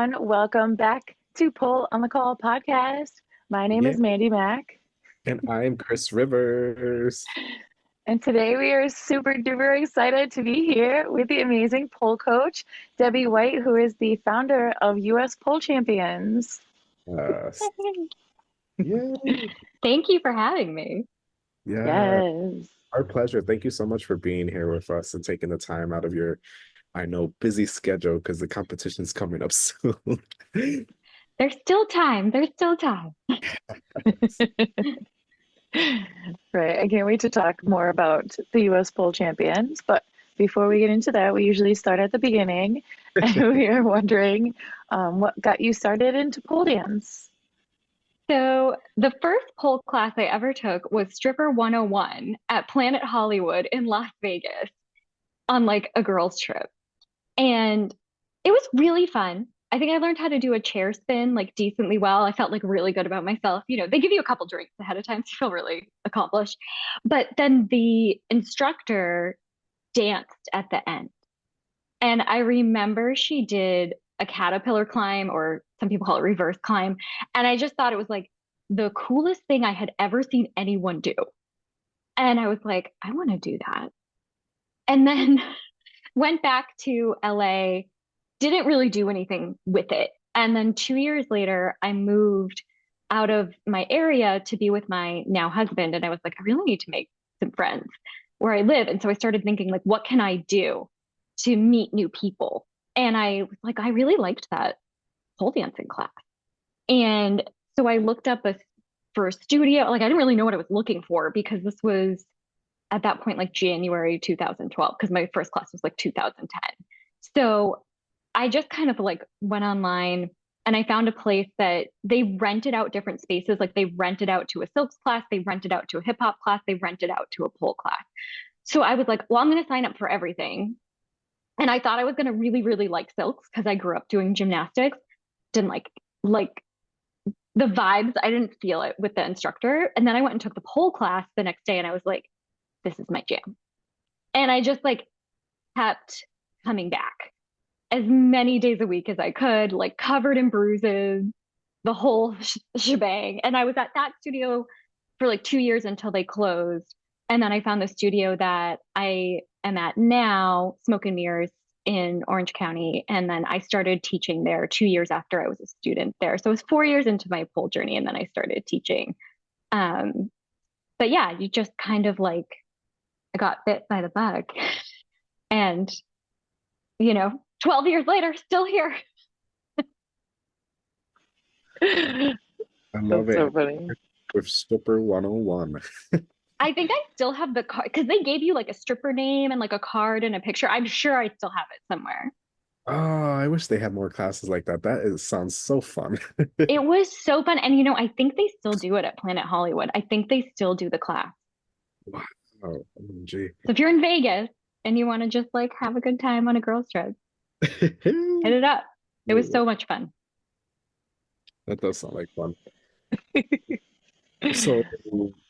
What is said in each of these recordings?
everyone. Welcome back to Pull on the Call podcast. My name Yeah, is Mandy Mac, and I'm Cris Rivers. and today we are super duper excited to be here with the amazing pole coach, Debbie White, who is the founder of US Pole Champions. Uh, yeah, Thank you for having me. yeah, Yes. our pleasure. Thank you so much for being here with us and taking the time out of your, I know, busy schedule because the competition's coming up soon. There's still time. There's still time. Right. I can't wait to talk more about the US Pole Champions. But before we get into that, we usually start at the beginning. And we are wondering what got you started into pole dance? So, the first pole class I ever took was Stripper 101 at Planet Hollywood in Las Vegas on like a girls' trip. And it was really fun. I think I learned how to do a chair spin like decently well. I felt like really good about myself. They give you a couple drinks ahead of time, so you feel really accomplished. But then the instructor danced at the end. And I remember she did a caterpillar climb, or some people call it reverse climb. And I just thought it was like the coolest thing I had ever seen anyone do. And I was like, I want to do that. And then went back to LA, didn't really do anything with it. And then 2 years later, I moved out of my area to be with my now husband. And I was like, I really need to make some friends where I live. And so I started thinking, like, what can I do to meet new people? And I was like, I really liked that pole dancing class. And so I looked up for a studio. Like, I didn't really know what I was looking for because this was at that point like January 2012, because my first class was like 2010. So I just kind of like went online and I found a place that they rented out different spaces. Like they rented out to a silks class, they rented out to a hip hop class, they rented out to a pole class. So I was like, well, I'm going to sign up for everything. And I thought I was going to really, really like silks because I grew up doing gymnastics. Didn't like the vibes. I didn't feel it with the instructor. And then I went and took the pole class the next day and I was like, this is my jam. And I just like kept coming back as many days a week as I could, like covered in bruises, the whole shebang. And I was at that studio for like 2 years until they closed. And then I found the studio that I am at now, Smoke and Mirrors in Orange County. And then I started teaching there 2 years after I was a student there. So it was 4 years into my pole journey. And then I started teaching. But yeah, you just kind of like, I got bit by the bug. And, 12 years later, still here. I love That's so it. funny. With Stripper 101. I think I still have the card because they gave you like a stripper name and like a card and a picture. I'm sure I still have it somewhere. Oh, I wish they had more classes like that. Sounds so fun. It was so fun. And, I think they still do it at Planet Hollywood. I think they still do the class. Wow. OMG. So if you're in Vegas and you want to just like have a good time on a girls' trip, hit it up. It was so much fun. That does sound like fun. So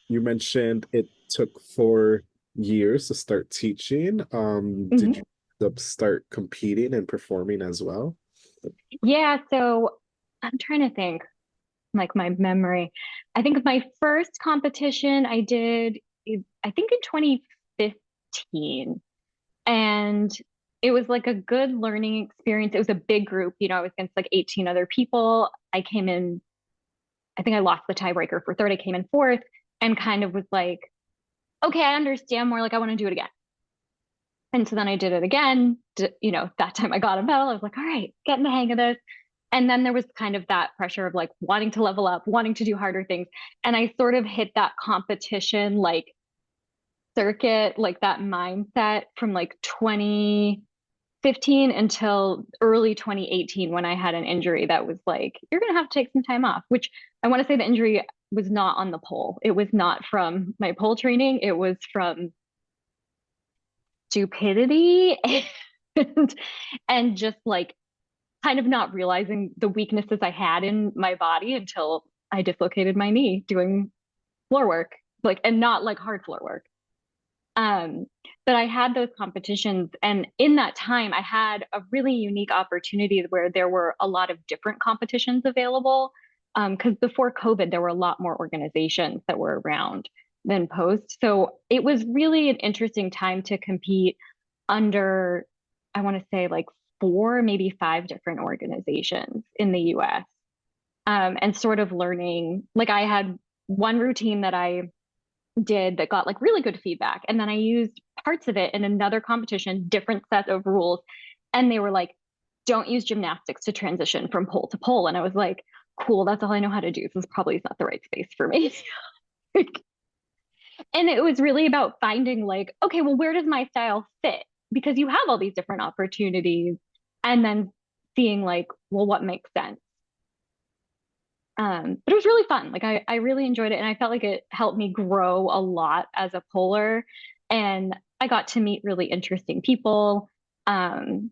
you mentioned it took 4 years to start teaching. Did Mhm. you end up start competing and performing as well? Yeah. So I'm trying to think, like my memory. I think my first competition I did, I think in 2015. And it was like a good learning experience. It was a big group, I was against like 18 other people. I came in, I think I lost the tiebreaker for third. I came in fourth and kind of was like, okay, I understand more. Like, I want to do it again. And so then I did it again. That time I got a medal. I was like, all right, getting the hang of this. And then there was kind of that pressure of like wanting to level up, wanting to do harder things. And I sort of hit that competition like circuit, like that mindset from like 2015 until early 2018 when I had an injury that was like, you're going to have to take some time off, which I want to say the injury was not on the pole. It was not from my pole training. It was from stupidity and, and just like kind of not realizing the weaknesses I had in my body until I dislocated my knee doing floor work, like, and not like hard floor work. Um, but I had those competitions, and in that time, I had a really unique opportunity where there were a lot of different competitions available. Because before COVID, there were a lot more organizations that were around than post. So it was really an interesting time to compete under, I want to say like four, maybe five different organizations in the US. And sort of learning, like I had one routine that I did that got like really good feedback. And then I used parts of it in another competition, different set of rules. And they were like, don't use gymnastics to transition from pole to pole. And I was like, cool, that's all I know how to do. This probably is not the right space for me. And it was really about finding like, okay, well, where does my style fit? Because you have all these different opportunities and then seeing like, well, what makes sense. But it was really fun. Like I really enjoyed it and I felt like it helped me grow a lot as a polar. And I got to meet really interesting people. Um,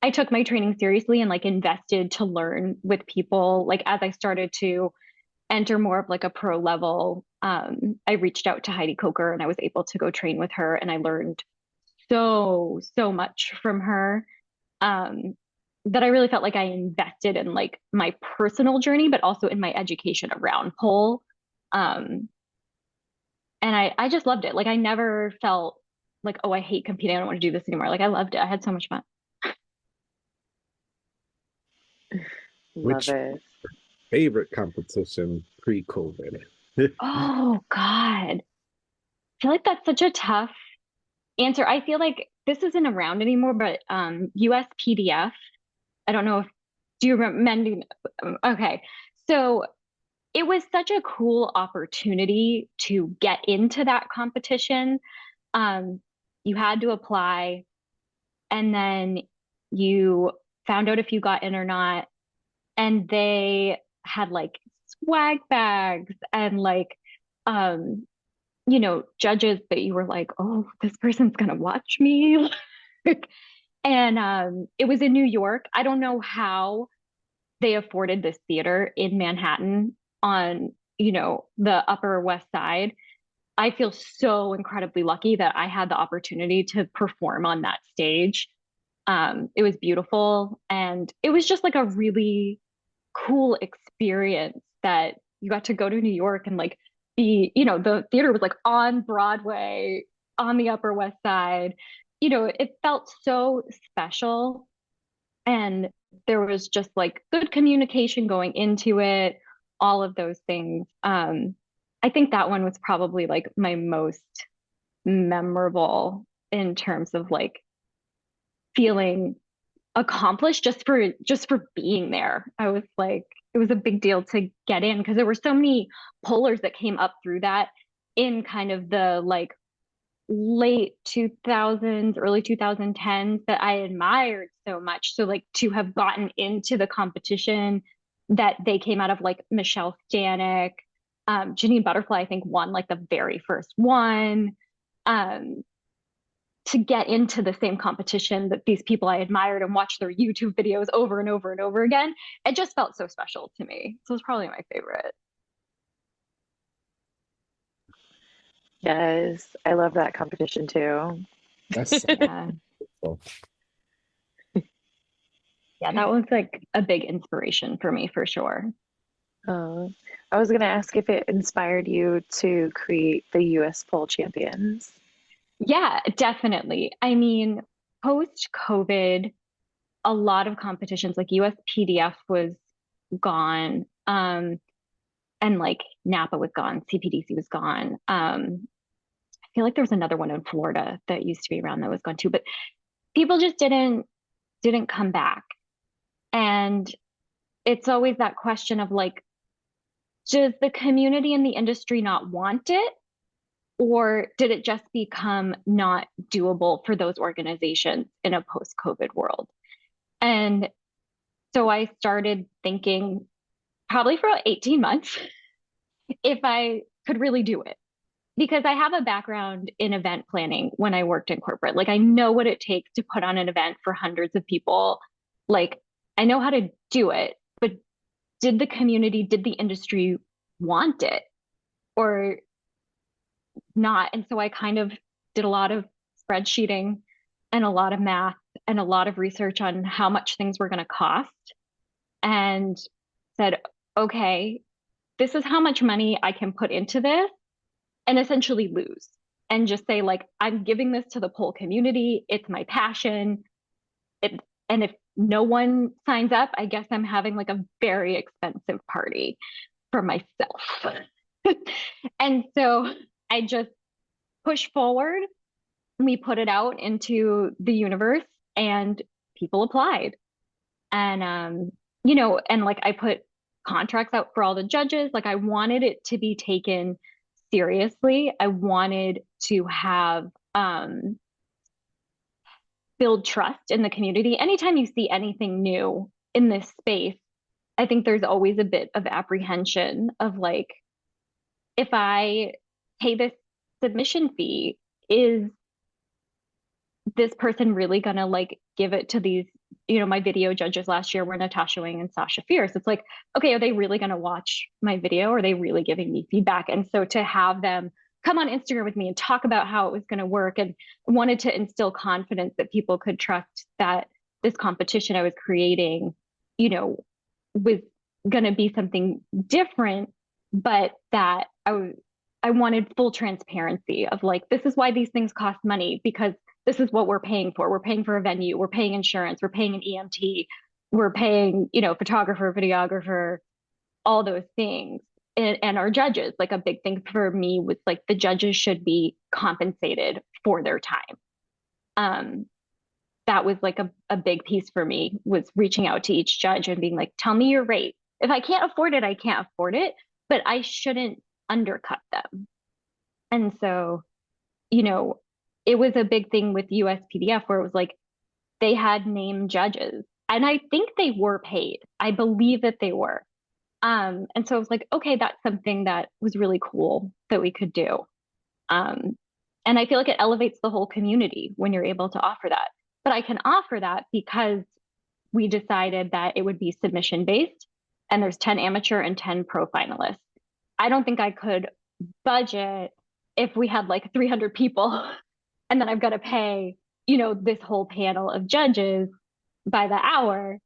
I took my training seriously and like invested to learn with people. Like as I started to enter more of like a pro level, I reached out to Heidi Coker and I was able to go train with her and I learned so much from her. Um, that I really felt like I invested in like my personal journey, but also in my education around pole. Um, and I just loved it. Like I never felt like, oh, I hate competing. I don't want to do this anymore. Like I loved it. I had so much fun. Love Which it. favorite competition pre-COVID? Oh God. I feel like that's such a tough answer. I feel like this isn't around anymore, but USPDF. I don't know if do you remember Mending? Okay. So it was such a cool opportunity to get into that competition. Um, you had to apply and then you found out if you got in or not. And they had like swag bags and like, um, judges that you were like, oh, this person's gonna watch me. And it was in New York. I don't know how they afforded this theater in Manhattan on, the Upper West Side. I feel so incredibly lucky that I had the opportunity to perform on that stage. It was beautiful and it was just like a really cool experience that you got to go to New York and like the theater was like on Broadway on the Upper West Side. It felt so special and there was just like good communication going into it, all of those things. I think that one was probably like my most memorable in terms of like feeling accomplished just for being there. I was like, it was a big deal to get in because there were so many polars that came up through that in kind of the like late 2000s, early 2010s that I admired so much. So like to have gotten into the competition that they came out of, like Michelle Stanek, Janine Butterfly, I think won like the very first one. Um, to get into the same competition that these people I admired and watched their YouTube videos over and over and over again, it just felt so special to me. So it's probably my favorite. Yes, I love that competition too. That's Yeah. so Yeah, that was like a big inspiration for me for sure. Oh, I was going to ask if it inspired you to create the US Pole Champions. Yeah, definitely. I mean, post COVID, a lot of competitions like USPDF was gone. And like Napa was gone, CPDC was gone. I feel like there was another one in Florida that used to be around that was gone too, but people just didn't come back. And it's always that question of like, does the community and the industry not want it? Or did it just become not doable for those organizations in a post-COVID world? And so I started thinking probably for about 18 months if I could really do it. Because I have a background in event planning when I worked in corporate. Like I know what it takes to put on an event for hundreds of people. Like I know how to do it, but did the community, did the industry want it or not? And so I kind of did a lot of spreadsheeting and a lot of math and a lot of research on how much things were going to cost and said, okay, this is how much money I can put into this and essentially lose and just say, like, I'm giving this to the pole community. It's my passion. And if no one signs up, I guess I'm having like a very expensive party for myself. And so I just push forward. We put it out into the universe and people applied. And and like I put contracts out for all the judges. Like I wanted it to be taken seriously. I wanted to have build trust in the community. Anytime you see anything new in this space, I think there's always a bit of apprehension of like, if I pay this submission fee, is this person really gonna like give it to these, my video judges last year were Natasha Wing and Sasha Fierce. It's like, okay, are they really gonna watch my video? Or are they really giving me feedback? And so to have them come on Instagram with me and talk about how it was gonna work and wanted to instill confidence that people could trust that this competition I was creating, was gonna be something different, but that I wanted full transparency of like, this is why these things cost money, because this is what we're paying for. We're paying for a venue, we're paying insurance, we're paying an EMT, we're paying, photographer, videographer, all those things. And our judges, like a big thing for me was like the judges should be compensated for their time. That was like a big piece for me, was reaching out to each judge and being like, tell me your rate. If I can't afford it, I can't afford it, but I shouldn't undercut them. And so, it was a big thing with USPDF where it was like they had named judges and I think they were paid. I believe that they were. And so I was like, okay, that's something that was really cool that we could do. And I feel like it elevates the whole community when you're able to offer that. But I can offer that because we decided that it would be submission based and there's 10 amateur and 10 pro finalists. I don't think I could budget if we had like 300 people and then I've got to pay, this whole panel of judges by the hour.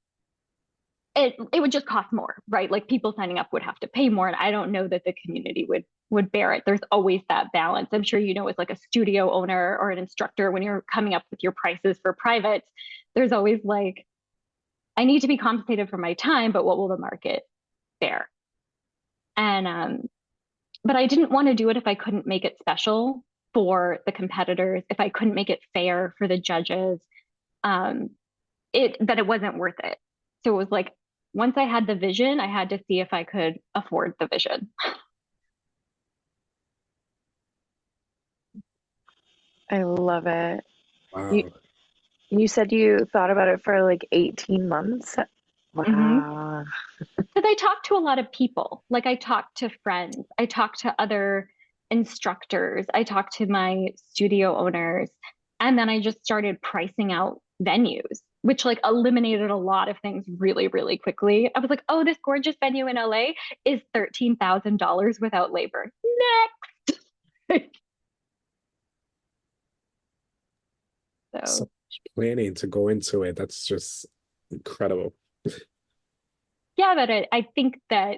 It would just cost more, right? Like people signing up would have to pay more. And I don't know that the community would bear it. There's always that balance. I'm sure, as like a studio owner or an instructor, when you're coming up with your prices for privates, there's always like, I need to be compensated for my time, but what will the market bear? And, but I didn't want to do it if I couldn't make it special for the competitors, if I couldn't make it fair for the judges, that it wasn't worth it. So it was like, once I had the vision, I had to see if I could afford the vision. I love it. Wow. You said you thought about it for like 18 months. Wow. Because I talked to a lot of people. Like I talked to friends, I talked to other instructors, I talked to my studio owners, and then I just started pricing out venues, which like eliminated a lot of things really, really quickly. I was like, oh, this gorgeous venue in LA is $13,000 without labor. Next. So much planning to go into it. That's just incredible. Yeah, but I think that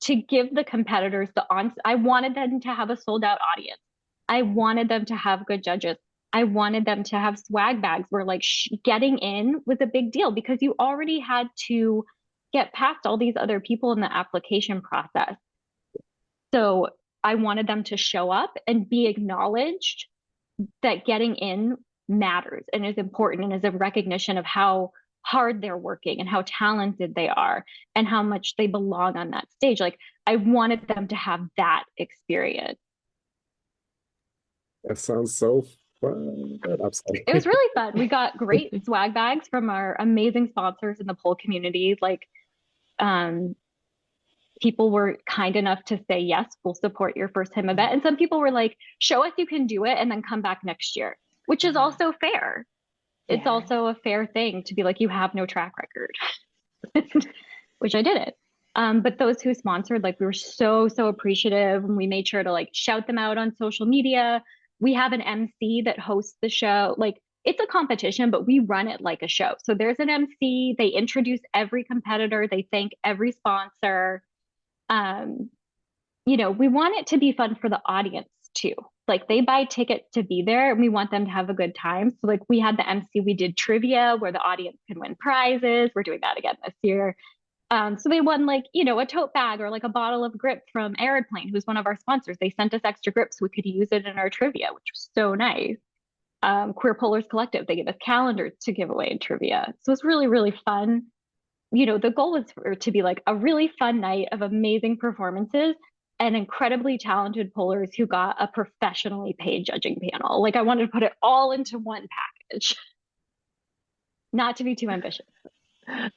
to give the competitors I wanted them to have a sold out audience. I wanted them to have good judges. I wanted them to have swag bags where like getting in was a big deal because you already had to get past all these other people in the application process. So I wanted them to show up and be acknowledged that getting in matters and is important and is a recognition of how hard they're working and how talented they are and how much they belong on that stage. Like I wanted them to have that experience. That sounds so fun. I'm sorry. It was really fun. We got great swag bags from our amazing sponsors in the pole community. Like people were kind enough to say, yes, we'll support your first time event. And some people were like, show us you can do it and then come back next year, which is also fair. It's also a fair thing to be like, you have no track record, which I didn't. But those who sponsored, like we were so appreciative and we made sure to like shout them out on social media. we have an MC that hosts the show. Like it's a competition, but we run it like a show. So there's an MC, they introduce every competitor, they thank every sponsor. We want it to be fun for the audience too. Like they buy tickets to be there and we want them to have a good time. So like we had the MC, we did trivia where the audience can win prizes. We're doing that again this year. So they won like, a tote bag or like a bottle of grip from Aeroplane, who's one of our sponsors. They sent us extra grips so we could use it in our trivia, which was so nice. Queer Polars Collective, they gave us calendars to give away in trivia. So it was really, really fun. The goal was to be like a really fun night of amazing performances and incredibly talented polars who got a professionally paid judging panel. Like I wanted to put it all into one package, not to be too ambitious.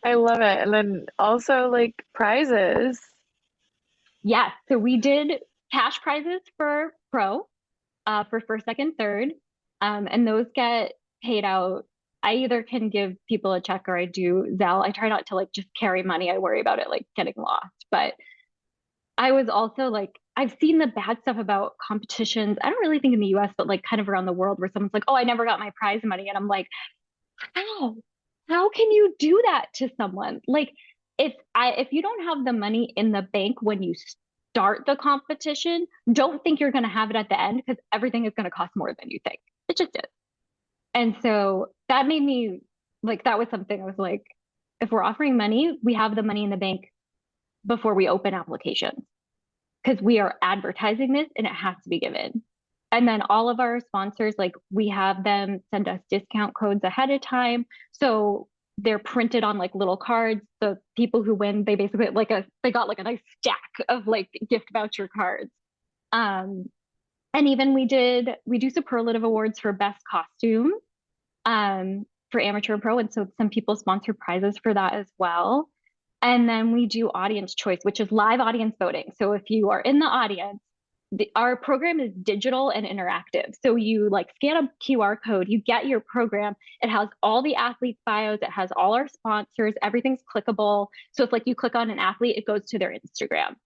I love it. And then also like prizes. Yes. So we did cash prizes for pro, for first, second, third. And those get paid out. I either can give people a check or I do Zelle. I try not to like just carry money. I worry about it like getting lost. But I was also like, I've seen the bad stuff about competitions. I don't really think in the US, but like kind of around the world where someone's like, oh, I never got my prize money. And I'm like, how? How can you do that to someone? Like if you don't have the money in the bank when you start the competition, don't think you're going to have it at the end because everything is going to cost more than you think. It just is. And so that made me like, that was something I was like, if we're offering money, we have the money in the bank before we open applications because we are advertising this and it has to be given. And then all of our sponsors, like we have them send us discount codes ahead of time. So they're printed on like little cards. The people who win, they basically they got like a nice stack of like gift voucher cards. And even we do superlative awards for best costume, for amateur and pro. And so some people sponsor prizes for that as well. And then we do audience choice, which is live audience voting. So if you are in the audience, our program is digital and interactive. So you like scan a QR code, you get your program. It has all the athletes' bios. It has all our sponsors. Everything's clickable. So if like you click on an athlete, it goes to their Instagram.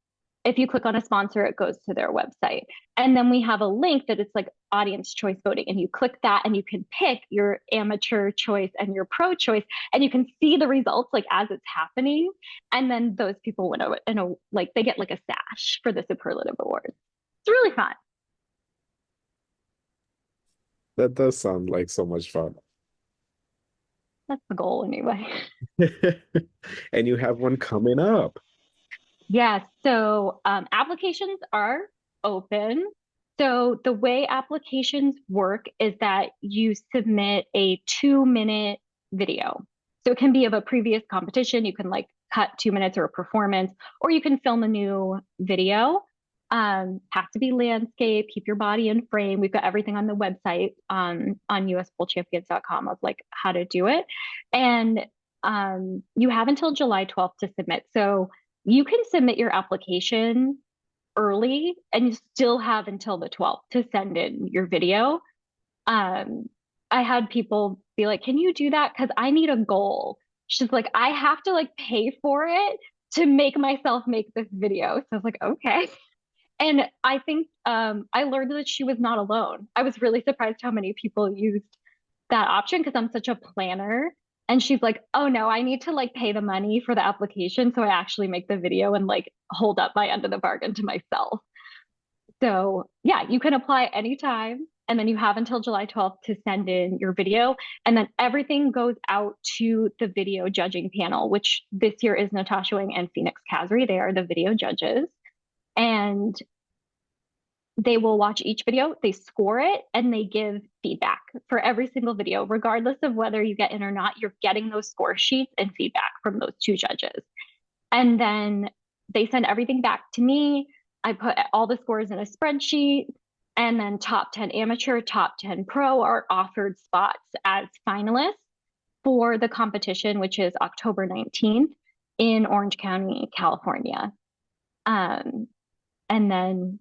If you click on a sponsor, it goes to their website. And then we have a link that it's like audience choice voting. And you click that and you can pick your amateur choice and your pro choice. And you can see the results like as it's happening. And then those people win like they get like a sash for the superlative awards. It's really fun. That does sound like so much fun. That's the goal anyway. And you have one coming up. Yeah, so applications are open. So the way applications work is that you submit a 2-minute video. So it can be of a previous competition. You can like cut 2 minutes or a performance, or you can film a new video. Have to be landscape, keep your body in frame. We've got everything on the website on uspolchampions.com of like how to do it. And you have until July 12th to submit. So you can submit your application early and you still have until the 12th to send in your video. I had people be like, can you do that? Because I need a goal. She's like, I have to like pay for it to make myself make this video. So I was like, okay. And I think I learned that she was not alone. I was really surprised how many people used that option because I'm such a planner. And she's like, oh no, I need to like pay the money for the application. So I actually make the video and like hold up my end of the bargain to myself. So yeah, you can apply anytime. And then you have until July 12th to send in your video. And then everything goes out to the video judging panel, which this year is Natasha Wing and Phoenix Kazri. They are the video judges. And they will watch each video, they score it, and they give feedback for every single video. Regardless of whether you get in or not, you're getting those score sheets and feedback from those two judges. And then they send everything back to me. I put all the scores in a spreadsheet, and then top 10 amateur, top 10 pro are offered spots as finalists for the competition, which is October 19th in Orange County, California. And then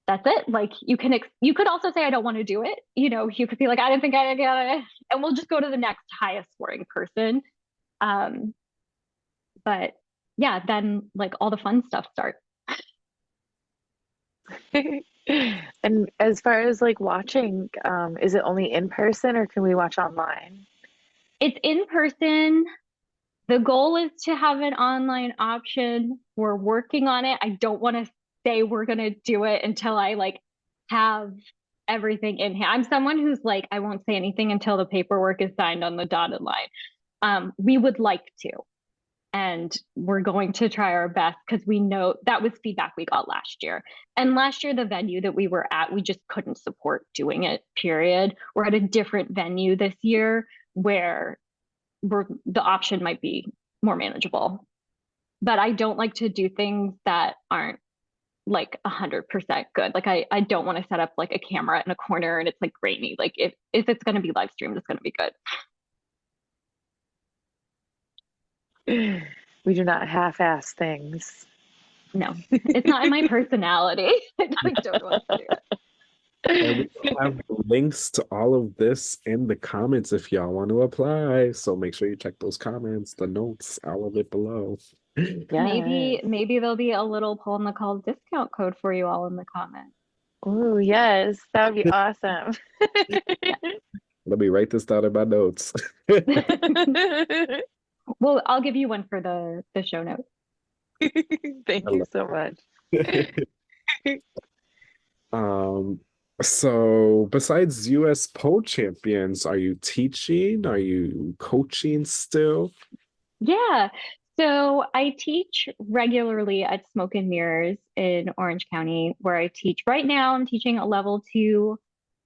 that's it. Like you could also say, I don't want to do it. You could be like, I didn't think I got it. And we'll just go to the next highest scoring person. But yeah, then like all the fun stuff starts. And as far as like watching, is it only in person or can we watch online? It's in person. The goal is to have an online option. We're working on it. I don't want to say we're going to do it until I like have everything in hand. I'm someone who's like, I won't say anything until the paperwork is signed on the dotted line. We would like to, and we're going to try our best because we know that was feedback we got last year. And last year, the venue that we were at, we just couldn't support doing it, period. We're at a different venue this year where the option might be more manageable. But I don't like to do things that aren't like 100% good. Like I don't want to set up like a camera in a corner and it's like grainy. Like if it's going to be live streamed, it's going to be good. We do not half-ass things. No, it's not in my personality. I don't want to do it. And we have links to all of this in the comments if y'all want to apply. So make sure you check those comments, the notes, all of it below. Yeah. Maybe there'll be a little Pull in the Call discount code for you all in the comments. Oh, yes. That would be awesome. Let me write this down in my notes. Well, I'll give you one for the show notes. Thank you so much. So besides US pole champions, are you teaching? Are you coaching still? Yeah. So I teach regularly at Smoke and Mirrors in Orange County, where I teach right now. I'm teaching a level 2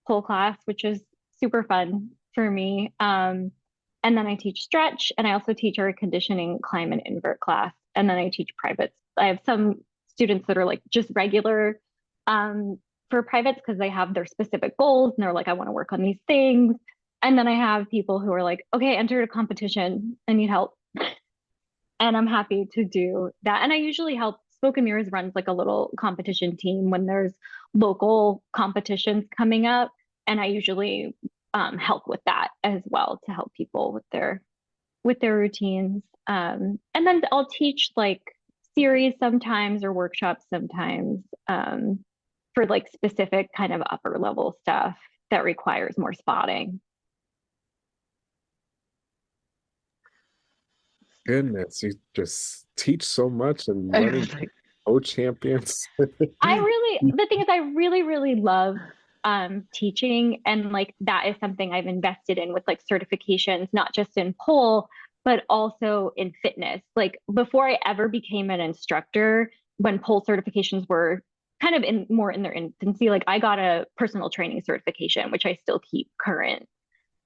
pole class, which is super fun for me. And then I teach stretch, and I also teach our conditioning climb and invert class. And then I teach privates. I have some students that are like just regular for privates because they have their specific goals and they're like, I want to work on these things. And then I have people who are like, okay, enter a competition. I need help. And I'm happy to do that. And I usually help. Smoke and Mirrors runs like a little competition team when there's local competitions coming up. And I usually help with that as well to help people with their routines. And then I'll teach like series sometimes or workshops sometimes for like specific kind of upper level stuff that requires more spotting. Goodness, you just teach so much and I running was like, pole champions. The thing is, I really, really love teaching, and like that is something I've invested in with like certifications, not just in pole, but also in fitness. Like before I ever became an instructor, when pole certifications were kind of in more in their infancy, like I got a personal training certification, which I still keep current.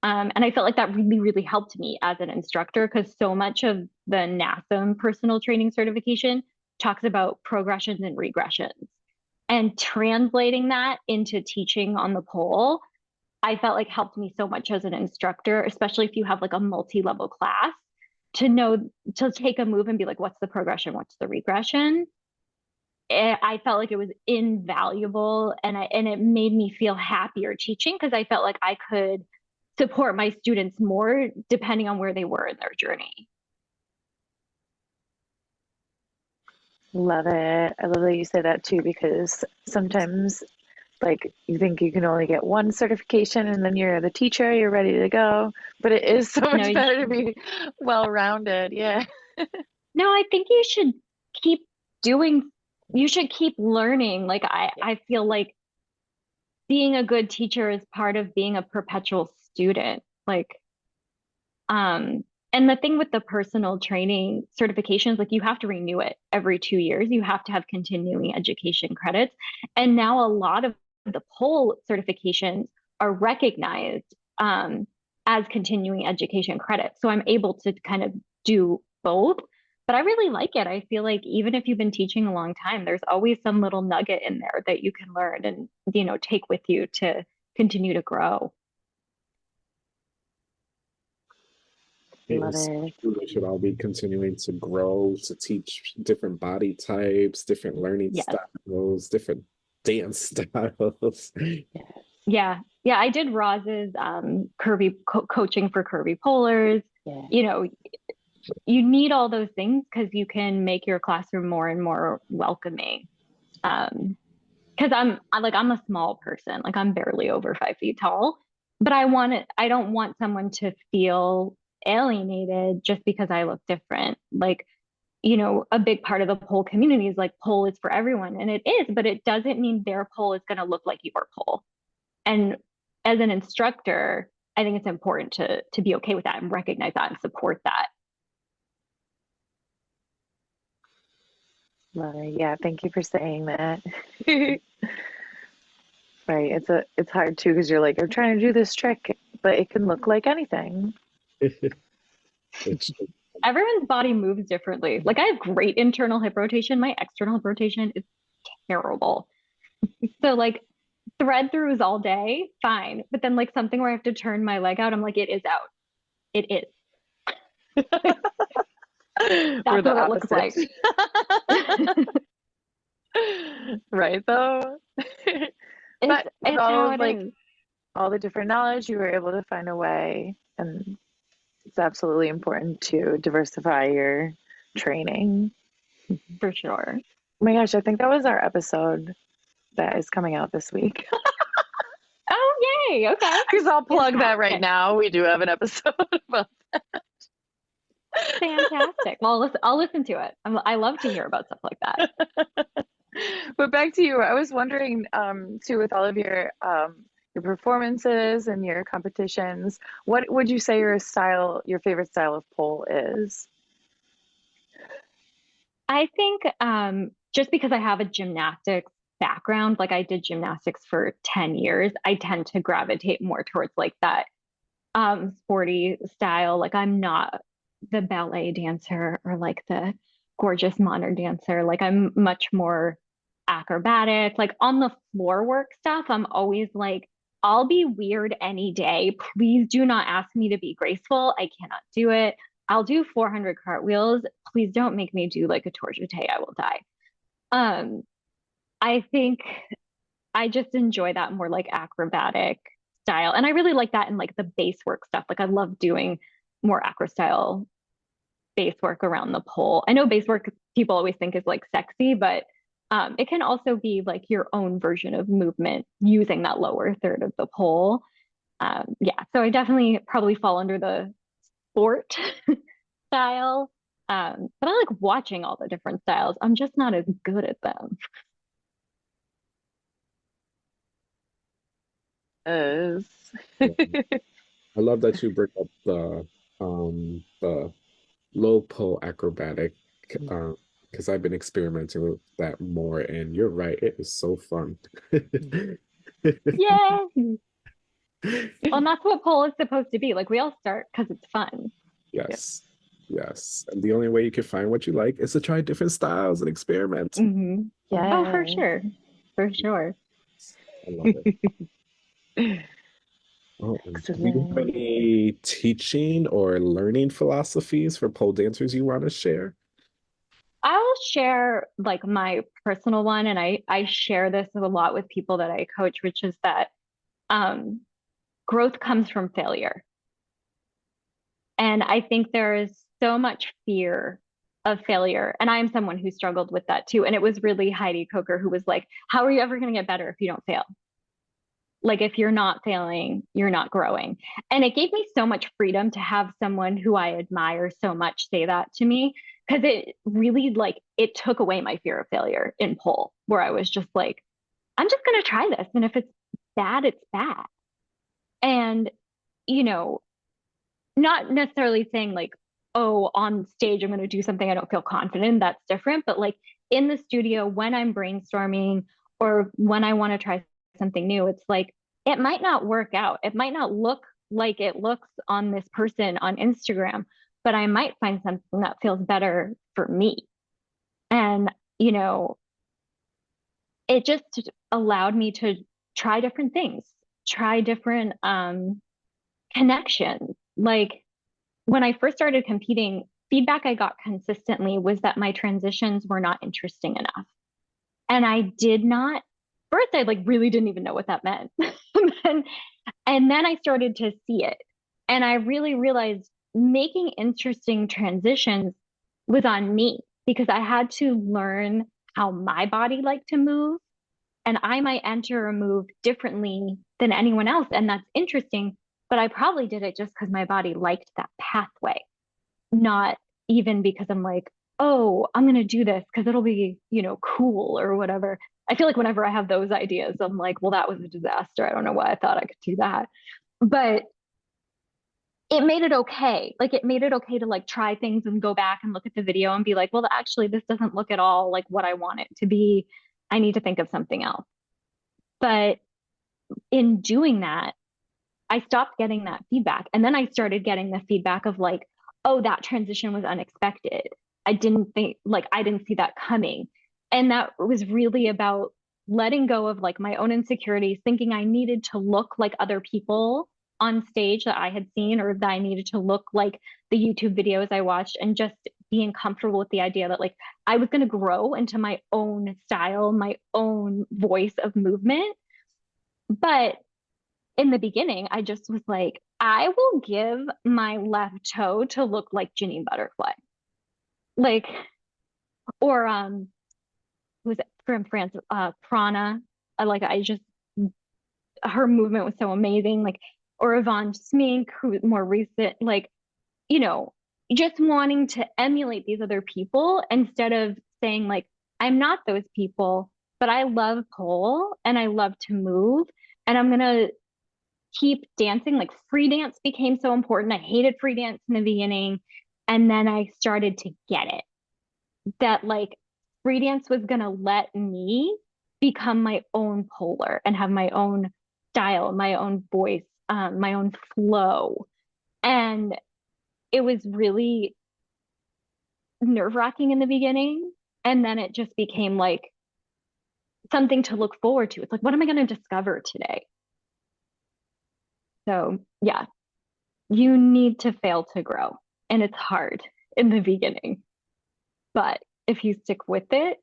And I felt like that really, really helped me as an instructor because so much of the NASM personal training certification talks about progressions and regressions. And translating that into teaching on the pole, I felt like helped me so much as an instructor, especially if you have like a multi-level class, to know to take a move and be like, what's the progression? What's the regression? I felt like it was invaluable, and it made me feel happier teaching because I felt like I could support my students more depending on where they were in their journey. love it. I love that you say that too, because sometimes like you think you can only get one certification and then you're the teacher, you're ready to go. But it is so No, much better to be well-rounded. Yeah. no, I think you should keep doing, you should keep learning. Like I feel like being a good teacher is part of being a perpetual student. Like, and the thing with the personal training certifications, like you have to renew it every 2 years. You have to have continuing education credits. And now a lot of the pole certifications are recognized as continuing education credits. So I'm able to kind of do both. But I really like it. I feel like even if you've been teaching a long time, there's always some little nugget in there that you can learn and, take with you to continue to grow. Love Yes, it. we should all be continuing to grow, to teach different body types, different learning Yes. styles, different dance styles. Yeah. Yeah. I did Roz's curvy coaching for curvy polars. Yeah. You need all those things because you can make your classroom more and more welcoming. because I'm a small person, like I'm barely over 5 feet tall, but I don't want someone to feel alienated just because I look different. Like, a big part of the pole community is like pole is for everyone, and it is, but it doesn't mean their pole is going to look like your pole. And as an instructor, I think it's important to be okay with that and recognize that and support that. Right. Yeah, thank you for saying that. Right. It's hard too because you're like, I'm trying to do this trick, but it can look like anything. It's Everyone's body moves differently. Like I have great internal hip rotation. My external hip rotation is terrible. So like thread throughs all day, fine. But then like something where I have to turn my leg out, I'm like, it is out. It is. We're That's the what it looks like. opposite. Right though. But with It's all how of it like is. all the different knowledge, you were able to find a way, and it's absolutely important to diversify your training. For sure. Oh my gosh, I think that was our episode that is coming out this week. Oh, yay. Okay. Because I'll plug that right Fantastic. now. We do have an episode about Fantastic. Well, I'll listen to it. I love to hear about stuff like that. But back to you. I was wondering, too, with all of your performances and your competitions, what would you say your favorite style of pole is? I think just because I have a gymnastics background, like I did gymnastics for 10 years, I tend to gravitate more towards like that sporty style. Like I'm not the ballet dancer or like the gorgeous modern dancer. Like I'm much more acrobatic. Like on the floor work stuff, I'm always like, I'll be weird any day. Please do not ask me to be graceful. I cannot do it. I'll do 400 cartwheels. Please don't make me do like a tour jeté. I will die. Um, I think I just enjoy that more like acrobatic style. And I really like that in like the base work stuff. Like I love doing more acro style base work around the pole. I know base work people always think is like sexy, but it can also be like your own version of movement using that lower third of the pole. Yeah, so I definitely probably fall under the sport style. But I like watching all the different styles. I'm just not as good at them. Is yeah. I love that you bring up the low pole acrobatic because I've been experimenting with that more, and you're right, it is so fun. Yeah. Well, and that's what pole is supposed to be. Like we all start because it's fun. Yes. Yes. And the only way you can find what you like is to try different styles and experiment. Hmm. Oh, for yes. sure. For sure. I love it. Oh, and do you have Excellent. any teaching or learning philosophies for pole dancers you want to share? I'll share like my personal one, and I share this a lot with people that I coach, which is that um, growth comes from failure. And I think there is so much fear of failure. And I'm someone who struggled with that too. And it was really Heidi Coker who was like, how are you ever going to get better if you don't fail? Like, if you're not failing, you're not growing. And it gave me so much freedom to have someone who I admire so much say that to me. Cause it really like, it took away my fear of failure in pole, where I was just like, I'm just going to try this. And if it's bad, it's bad. And, you know, not necessarily saying like, oh, on stage, I'm going to do something I don't feel confident in. That's different. But like in the studio, when I'm brainstorming or when I want to try something new, it's like, it might not work out. It might not look like it looks on this person on Instagram, but I might find something that feels better for me. And, it just allowed me to try different things, try different connections. Like when I first started competing, feedback I got consistently was that my transitions were not interesting enough. And I did not, first, I like really didn't even know what that meant. and, and then I started to see it. And I really realized making interesting transitions was on me because I had to learn how my body liked to move and I might enter a move differently than anyone else. And that's interesting. But I probably did it just because my body liked that pathway, not even because I'm like, oh, I'm going to do this because it'll be, cool or whatever. I feel like whenever I have those ideas, I'm like, well, that was a disaster. I don't know why I thought I could do that. But it made it okay. Like it made it okay to like try things and go back and look at the video and be like, well, actually, this doesn't look at all like what I want it to be. I need to think of something else. But in doing that, I stopped getting that feedback. And then I started getting the feedback of like, oh, that transition was unexpected. I didn't see that coming. And that was really about letting go of like my own insecurities, thinking I needed to look like other people on stage that I had seen, or that I needed to look like the YouTube videos I watched, and just being comfortable with the idea that like I was going to grow into my own style, my own voice of movement. But in the beginning, I just was like, I will give my left toe to look like Janine Butterfly. Like, or who was it from France? Prana. Her movement was so amazing. Like, or Yvonne Smink, who's more recent, like, you know, just wanting to emulate these other people instead of saying, like, I'm not those people, but I love pole and I love to move and I'm gonna keep dancing. Like free dance became so important. I hated free dance in the beginning. And then I started to get it that like free dance was going to let me become my own polar and have my own style, my own voice, my own flow. And it was really nerve-wracking in the beginning. And then it just became like something to look forward to. It's like, what am I going to discover today? So yeah, you need to fail to grow. And it's hard in the beginning. But if you stick with it,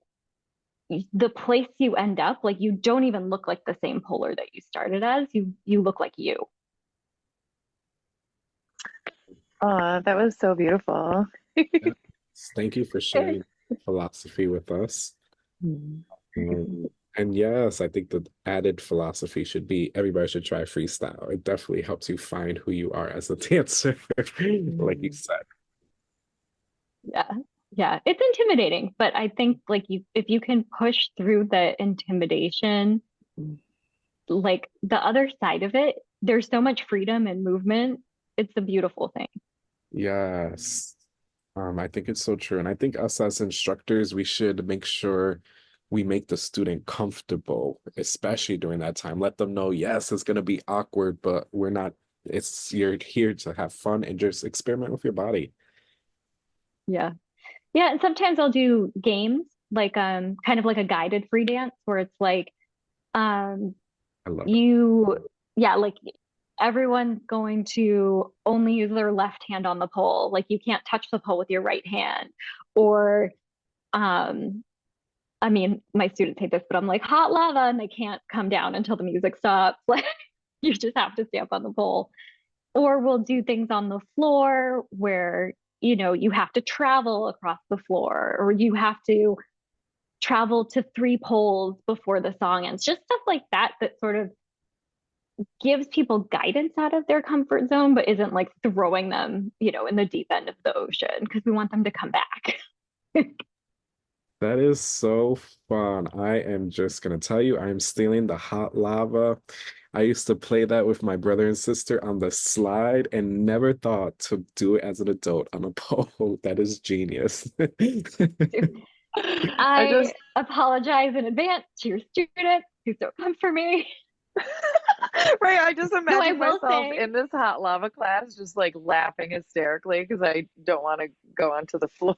the place you end up, like you don't even look like the same polar that you started as. You look like you. Oh, that was so beautiful. Yes. Thank you for sharing philosophy with us. And yes, I think the added philosophy should be everybody should try freestyle. It definitely helps you find who you are as a dancer, like you said. Yeah. Yeah. It's intimidating, but I think like if you can push through the intimidation, like the other side of it, there's so much freedom and movement. It's a beautiful thing. Yes. I think it's so true. And I think us as instructors, we should make sure we make the student comfortable, especially during that time. Let them know, yes, it's going to be awkward, but you're here to have fun and just experiment with your body. Yeah. Yeah. And sometimes I'll do games, like kind of like a guided free dance where it's like I love it. like everyone's going to only use their left hand on the pole. Like you can't touch the pole with your right hand. Or I mean, my students hate this, but I'm like hot lava and they can't come down until the music stops. Like you just have to stay up on the pole. Or we'll do things on the floor where, you have to travel across the floor, or you have to travel to 3 poles before the song ends. Just stuff like that sort of gives people guidance out of their comfort zone, but isn't like throwing them, in the deep end of the ocean, because we want them to come back. That is so fun. I am just gonna tell you, I am stealing the hot lava. I used to play that with my brother and sister on the slide and never thought to do it as an adult on a pole. That is genius. I apologize in advance to your students who don't come for me. Right, I just imagine myself say, in this hot lava class just like laughing hysterically because I don't want to go onto the floor.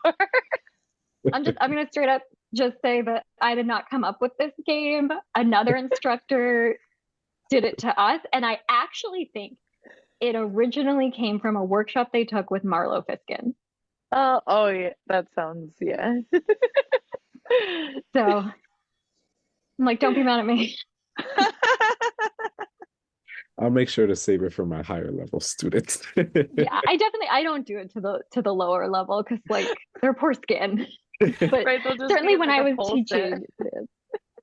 I'm gonna straight up just say that I did not come up with this game. Another instructor did it to us, and I actually think it originally came from a workshop they took with Marlo Fiskin. Oh yeah, that sounds, yeah. So I'm like, don't be mad at me. I'll make sure to save it for my higher level students. Yeah, I don't do it to the lower level because like their poor skin. But Right, they'll just certainly use, when like, I a was poster. teaching,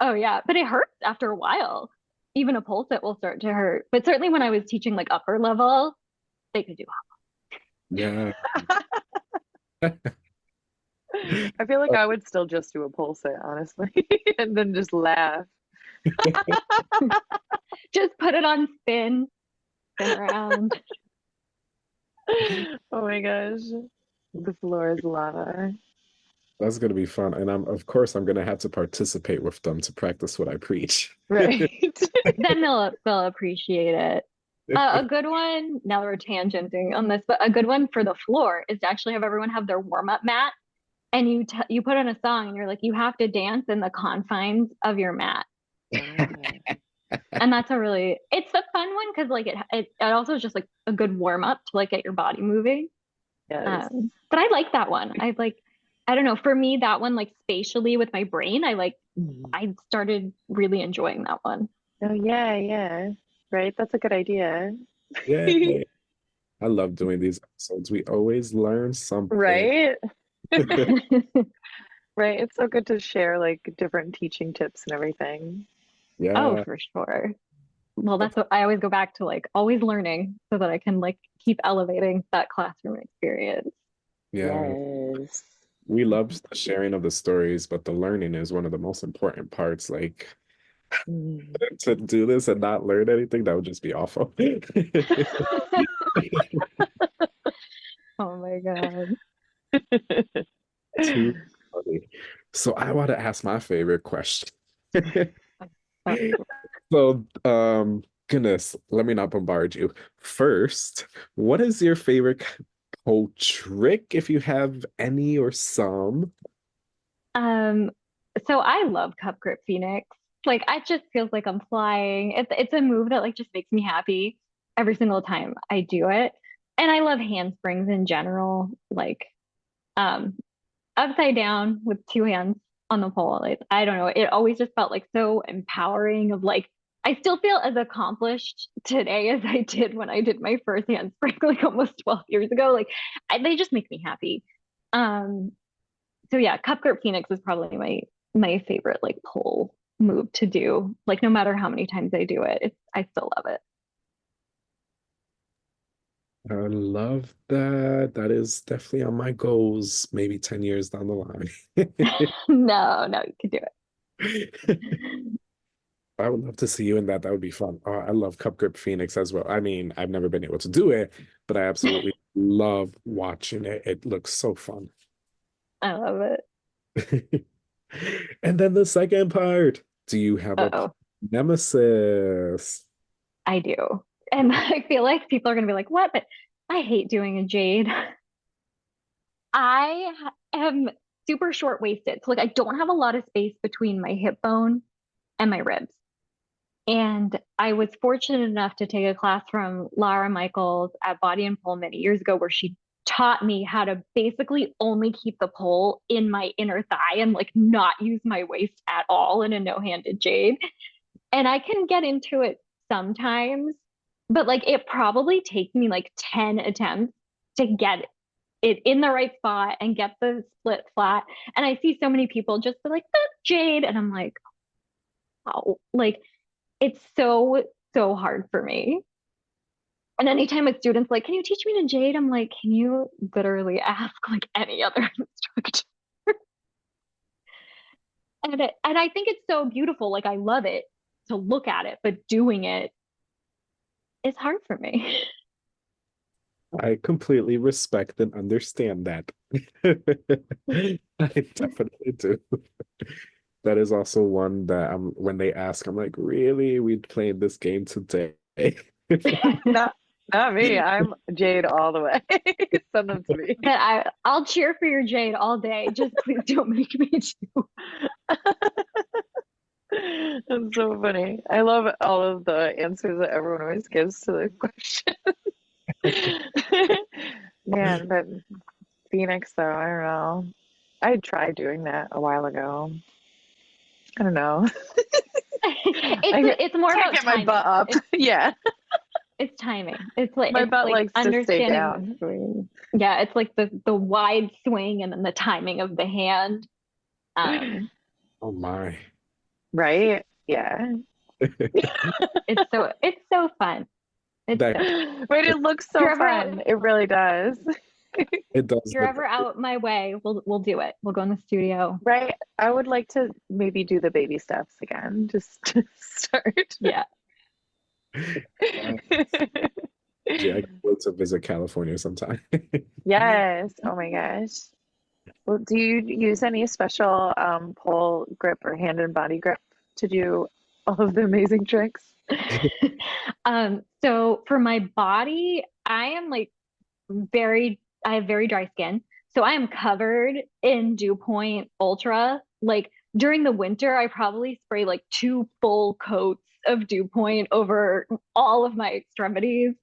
Oh yeah, but it hurts after a while. Even a pole sit will start to hurt. But certainly when I was teaching like upper level, they could do Yeah. I feel like I would still just do a pull sit, honestly, and then just laugh. just put it on spin around. Oh my gosh. The floor is lava. That's gonna be fun. And of course I'm gonna have to participate with them to practice what I preach. Right. Then they'll appreciate it. A good one, now that we're tangenting on this, but a good one for the floor is to actually have everyone have their warm-up mat and you put on a song and you're like, you have to dance in the confines of your mat. And that's it's a fun one because like it also is just like a good warm-up to like get your body moving. Yes. But I like that one. I don't know, for me, that one, like spatially with my brain, I started really enjoying that one. Oh yeah, yeah. Right. That's a good idea. Yeah. I love doing these episodes. We always learn something. Right. Right. It's so good to share like different teaching tips and everything. Oh, Yeah. for sure. Well, that's what I always go back to, like always learning so that I can like keep elevating that classroom experience. Yeah. Yes. We love the sharing of the stories, but the learning is one of the most important parts. Like Mm. to do this and not learn anything, that would just be awful. Oh my God. Too funny. So I want to ask my favorite question. Oh, So, goodness, let me not bombard you. First, what is your favorite pole trick, if you have any or some? Um, so I love Cup Grip Phoenix. Like it just feels like I'm flying. It's a move that like just makes me happy every single time I do it. And I love handsprings in general, like um upside down with two hands on the pole. Like I don't know, it always just felt like so empowering of like I still feel as accomplished today as I did when I did my first handspring like almost 12 years ago. Like they just make me happy. Um so yeah, Cup Grip Phoenix is probably my favorite like pole move to do. Like no matter how many times I do it, I still love it. I love that. That is definitely on my goals, maybe 10 years down the line. No, you can do I would love to see you in that. That would be fun. Oh, I love Cup Grip Phoenix as well. I mean, I've never been able to do it, but I it. absolutely love watching it. It looks so fun. I love it. And then the second part, do you have a Uh-oh, nemesis? I do. And I feel like people are gonna be like, what? But I hate doing a jade. Am super short-waisted. So like I don't have a lot of space between my hip bone and my ribs. And I was fortunate enough to take a class from Lara Michaels at Body and Pole many years ago, where she taught me how to basically only keep the pole in my inner thigh and like not use my waist at all in a no-handed jade. And I can get into it sometimes, but like it probably takes me like 10 attempts to get it in the right spot and get the split flat. And I see so many people just be like, jade. And I'm like, oh, like it's so hard for me. And anytime a student's like, can you teach me to jade? I'm like, can you literally ask like any other instructor? And I think it's so beautiful. Like I love it to look at it, but doing it is hard for me. I completely respect and understand that. I definitely do. That is also one that when they ask, I'm like, really? We played this game today? Not not me. I'm Jade all the way. Send them to me. But I'll cheer for your jade all day. Just please don't make me do. That's so funny. I love all of the answers that everyone always gives to the question. Man, but Phoenix though, I don't know. I tried doing that a while ago. I don't know. I It's more can't about get my timing. butt up. Yeah, It's timing. my butt Like likes to stay understanding the down. swing. Yeah, it's like the wide swing and then the timing of the hand. Um, Oh my. Right? Yeah. It's so fun. It's That so fun. Right, it looks If you're so ever out, fun. It really does. it if does you're look ever out my way, we'll do it. We'll go in the studio. Right? I would like to maybe do the baby steps again, just to start. Yeah. uh, I can't wait to visit California sometime. Yes. Oh my gosh. Well, do you use any special pole grip or hand and body grip to do all of the amazing tricks? So for my body, I have very dry skin. So I am covered in Dew Point Ultra. Like during the winter, I probably spray like 2 full coats of Dew Point over all of my extremities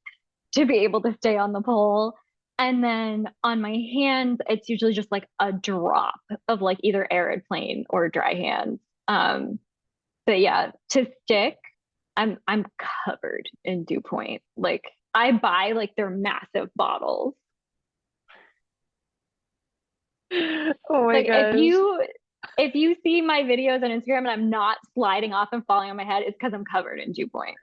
to be able to stay on the pole. And then on my hands, it's usually just like a drop of like either arid plane or dry hands. Um, but yeah, to stick, I'm covered in Dew Point. Like I buy like their massive bottles. Oh my Like gosh. if you see my videos on Instagram and I'm not sliding off and falling on my head, it's because I'm covered in Dew Point.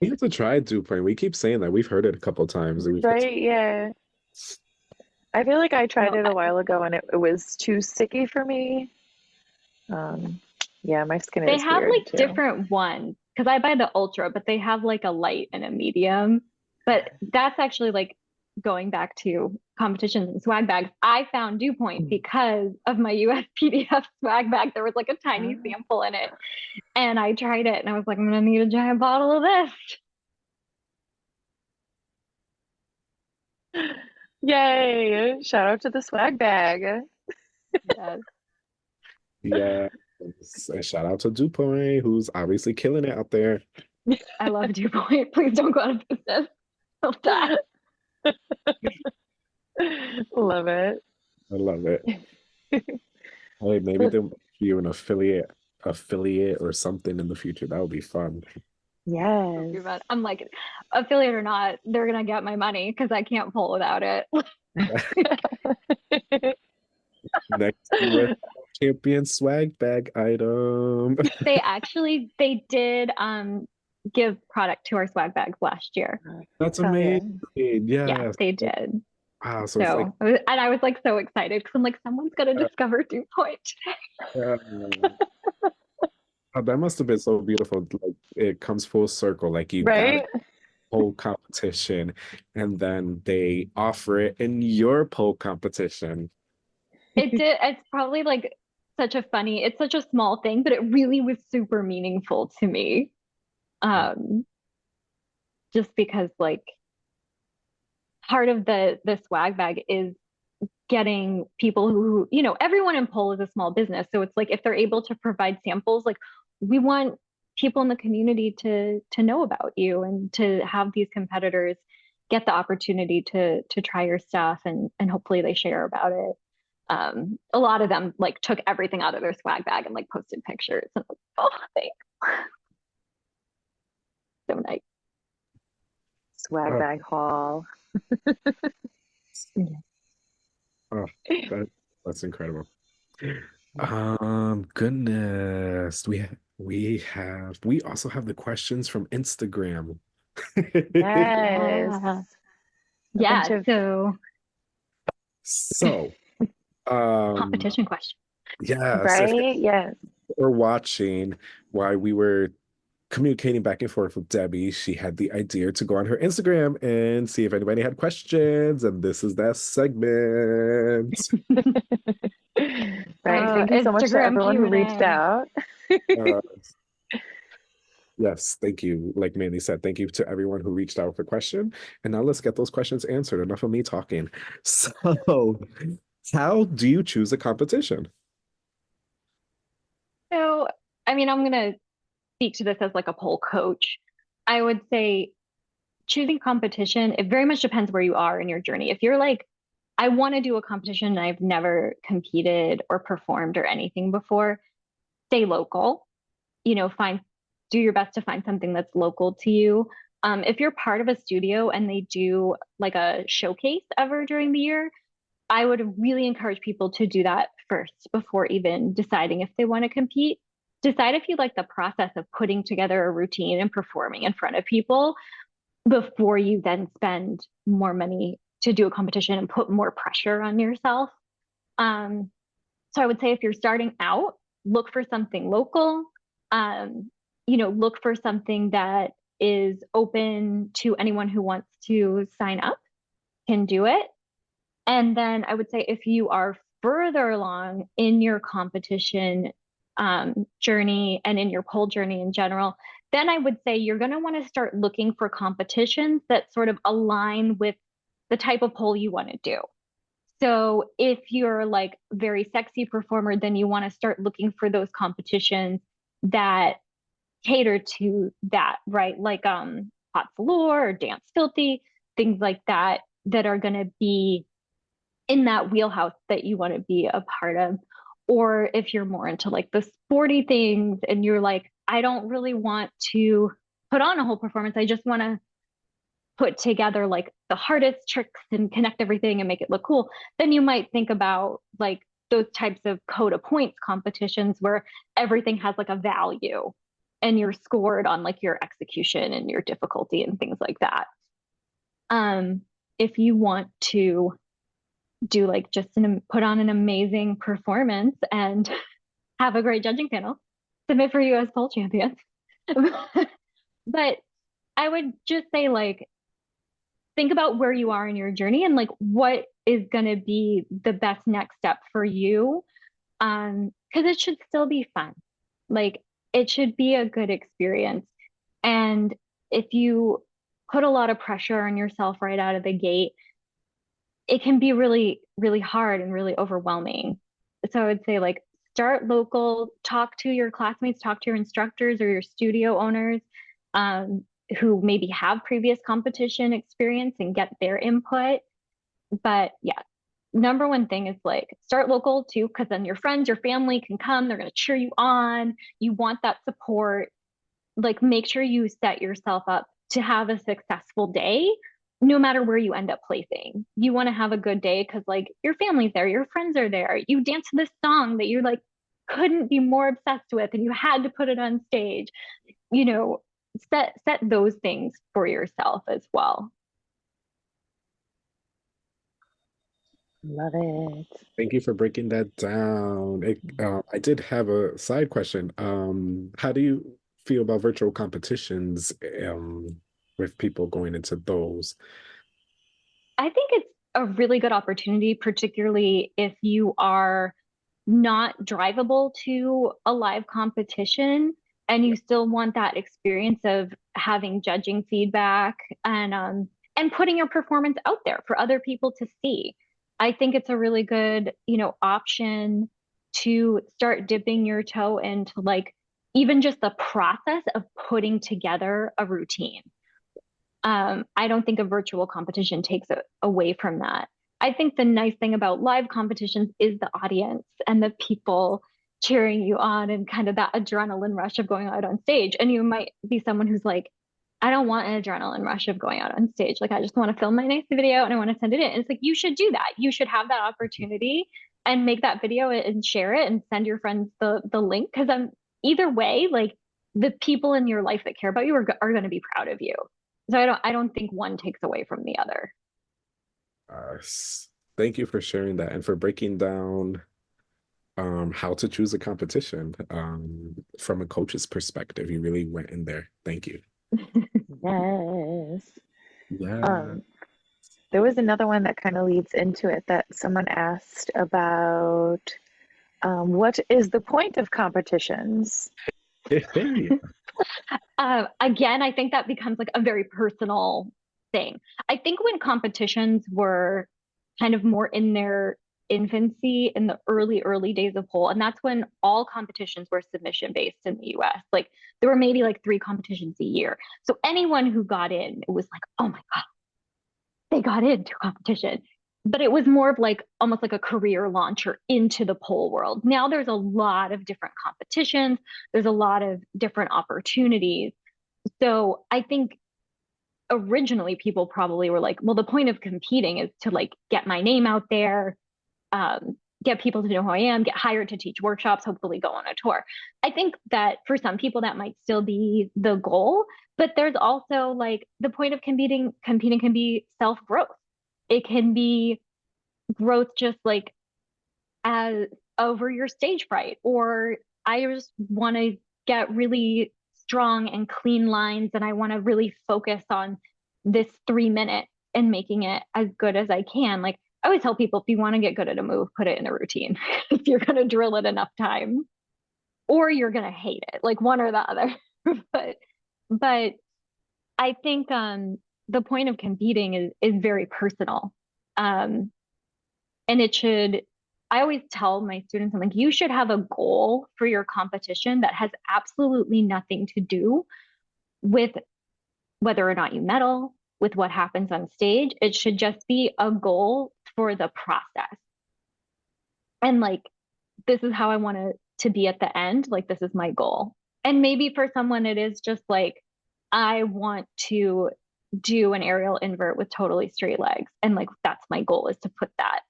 We have to try Dew Point. We keep saying that. We've heard it a couple times. Right? Yeah. I feel like I tried No, it a while ago and it was too sticky for me. Um, yeah, my skin they is have weird like too. different ones because I buy the ultra, but they have like a light and a medium. But that's actually like going back to competitions and swag bags. I found Dew Point because of my USPDF swag bag. There was like a tiny Ah. sample in it, and I tried it, and I was like, I'm gonna need a giant bottle of this. Yay! Shout out to the swag bag. Yes, Yeah. And shout out to Dew Point, who's obviously killing it out there. I love Dew Point. Please don't go out of business. I'll die. Love it. I love it. Hey, maybe they'll make you an affiliate or something in the future. That would be fun. Yes. I'm like, affiliate or not, they're gonna get my money because I can't pull without it. Next US champion swag bag item. They did give product to our swag bags last year. That's Oh yeah. amazing. Yeah, Yes. they did. Wow. So it's like And I was like so excited because I'm like, someone's gonna discover Dew Point. uh, that must have been so beautiful. Like it comes full circle. Like you got a Right? pole competition, and then they offer it in your pole competition. It did. It's probably like it's such a small thing, but it really was super meaningful to me. Um, just because like part of the swag bag is getting people who, everyone in pole is a small business. So it's like if they're able to provide samples, like we want people in the community to know about you and to have these competitors get the opportunity to try your stuff and hopefully they share about it. A lot of them like took everything out of their swag bag and like posted pictures and like, oh, thanks. So nice. Swag Oh, bag haul. Yeah. oh, that's incredible. Goodness. We also have the questions from Instagram. Yes. Yeah. A bunch Yeah. of So So, um, competition question. yes, if right? Yes. you're watching while we were communicating back and forth with Debbie, she had the idea to go on her Instagram and see if anybody had questions, and this is that segment. Right. Thank you so much to Instagram everyone who reached Q&A. out. Uh, yes, thank you. Like Mandy said, thank you to everyone who reached out with a question. And now let's get those questions answered. Enough of me talking. So, how do you choose a competition? So, I mean, I'm gonna speak to this as like a pole coach. I would say choosing competition, it very much depends where you are in your journey. If you're like, I want to do a competition and I've never competed or performed or anything before, stay local. Find do your best to find something that's local to you. If you're part of a studio and they do like a showcase ever during the year, I would really encourage people to do that first before even deciding if they want to compete. Decide if you like the process of putting together a routine and performing in front of people before you then spend more money to do a competition and put more pressure on yourself. So I would say if you're starting out, look for something local. Look for something that is open to anyone who wants to sign up, can do it. And then I would say if you are further along in your competition journey and in your pole journey in general, then I would say you're going to want to start looking for competitions that sort of align with the type of pole you want to do. So if you're like very sexy performer, then you want to start looking for those competitions that cater to that, right? Like Hot Velour or Dance Filthy, things like that, that are going to be in that wheelhouse that you want to be a part of. Or if you're more into like the sporty things and you're like, I don't really want to put on a whole performance, I just want to put together like the hardest tricks and connect everything and make it look cool, then you might think about like those types of code of points competitions where everything has like a value and you're scored on like your execution and your difficulty and things like that. If you want to do like just put on an amazing performance and have a great judging panel, submit for US Pole Champions. But I would just say like, think about where you are in your journey and like what is going to be the best next step for you. Because it should still be fun. Like it should be a good experience. And if you put a lot of pressure on yourself right out of the gate, it can be really, really hard and really overwhelming. So I would say like start local, talk to your classmates, talk to your instructors or your studio owners who maybe have previous competition experience and get their input. But yeah, number one thing is like start local too, because then your friends, your family can come, they're going to cheer you on. You want that support. Like make sure you set yourself up to have a successful day no matter where you end up placing. You want to have a good day because like your family's there, your friends are there. You dance to this song that you like couldn't be more obsessed with and you had to put it on stage. Set those things for yourself as well. Love it. Thank you for breaking that down. I did have a side question. How do you feel about virtual competitions with people going into those? I think it's a really good opportunity, particularly if you are not drivable to a live competition and you still want that experience of having judging feedback and putting your performance out there for other people to see. I think it's a really good, option to start dipping your toe into like even just the process of putting together a routine. I don't think a virtual competition takes it away from that. I think the nice thing about live competitions is the audience and the people cheering you on and kind of that adrenaline rush of going out on stage. And you might be someone who's like, I don't want an adrenaline rush of going out on stage. Like, I just want to film my nice video and I want to send it in. And it's like, you should do that. You should have that opportunity and make that video and share it and send your friends the link. Because either way, like the people in your life that care about you are going to be proud of you. So I don't think one takes away from the other. Thank you for sharing that and for breaking down how to choose a competition from a coach's perspective. You really went in there. Thank you. Yes. Yeah. There was another one that kind of leads into it that someone asked about what is the point of competitions? Again, I think that becomes like a very personal thing. I think when competitions were kind of more in their infancy in the early days of pole, and that's when all competitions were submission based in the US. Like there were maybe like 3 competitions a year. So anyone who got in, it was like, oh my God, they got into competition. But it was more of like almost like a career launcher into the pole world. Now there's a lot of different competitions. There's a lot of different opportunities. So I think originally people probably were like, well, the point of competing is to like get my name out there, get people to know who I am, get hired to teach workshops, hopefully go on a tour. I think that for some people that might still be the goal, but there's also like the point of competing can be self-growth. It can be growth just like as over your stage fright, or I just want to get really strong and clean lines and I want to really focus on this 3 minutes and making it as good as I can. Like I always tell people, if you want to get good at a move, put it in a routine. If you're going to drill it enough time, or you're going to hate it, like one or the other. but but I think the point of competing is very personal. Um, and it should, I always tell my students, I'm like, you should have a goal for your competition that has absolutely nothing to do with whether or not you medal, with what happens on stage. It should just be a goal for the process. And like, this is how I want to be at the end. Like, this is my goal. And maybe for someone, it is just like, I want to do an aerial invert with totally straight legs. And like, that's my goal, is to put that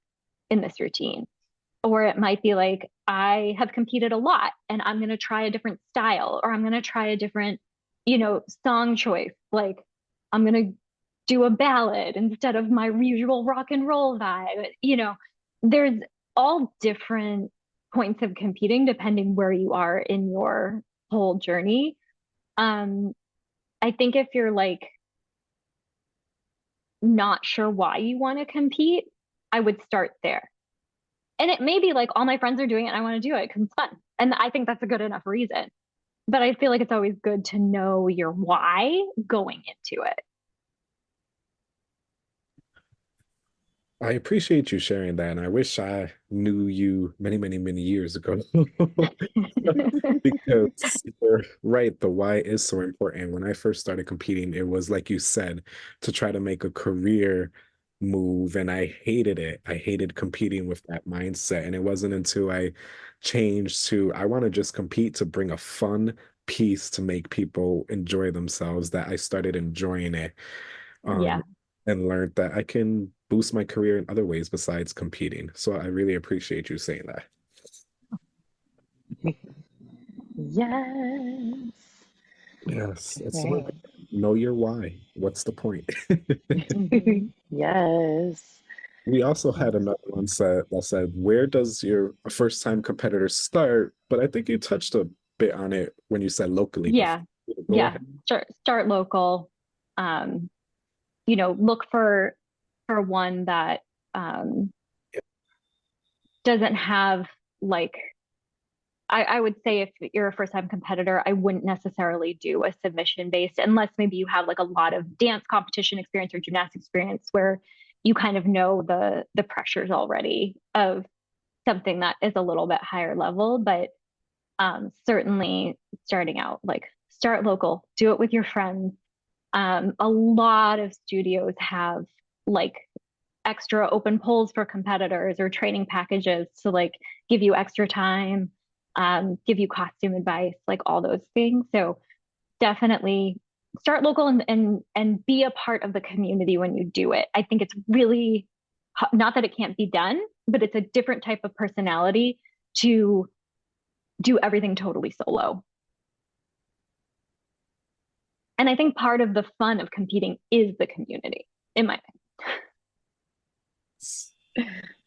in this routine. Or it might be like, I have competed a lot and I'm going to try a different style, or I'm going to try a different, song choice. Like, I'm going to do a ballad instead of my usual rock and roll vibe. There's all different points of competing depending where you are in your whole journey. I think if you're like not sure why you want to compete, I would start there. And it may be like, all my friends are doing it and I want to do it because it's fun. And I think that's a good enough reason. But I feel like it's always good to know your why going into it. I appreciate you sharing that, and I wish I knew you many, many, many years ago. Because you're right, the why is so important. When I first started competing, it was like you said, to try to make a career move, and I hated it. I hated competing with that mindset. And it wasn't until I changed to I want to just compete to bring a fun piece to make people enjoy themselves that I started enjoying it. Yeah. And learned that I can boost my career in other ways besides competing. So I really appreciate you saying that. Yes. Yes, it's so Right. important. Know your why. What's the point? Yes. We also had another one that said, where does your first time competitor start? But I think you touched a bit on it when you said locally before. Yeah. Go Yeah. ahead. Start local. Um, look for one that doesn't have like, I would say if you're a first time competitor, I wouldn't necessarily do a submission based, unless maybe you have like a lot of dance competition experience or gymnastics experience where you kind of know the pressures already of something that is a little bit higher level. But certainly starting out, like start local, do it with your friends. A lot of studios have like extra open polls for competitors or training packages to like give you extra time, give you costume advice, like all those things. So definitely start local and be a part of the community when you do it. I think it's really not that it can't be done, but it's a different type of personality to do everything totally solo. And I think part of the fun of competing is the community, in my opinion.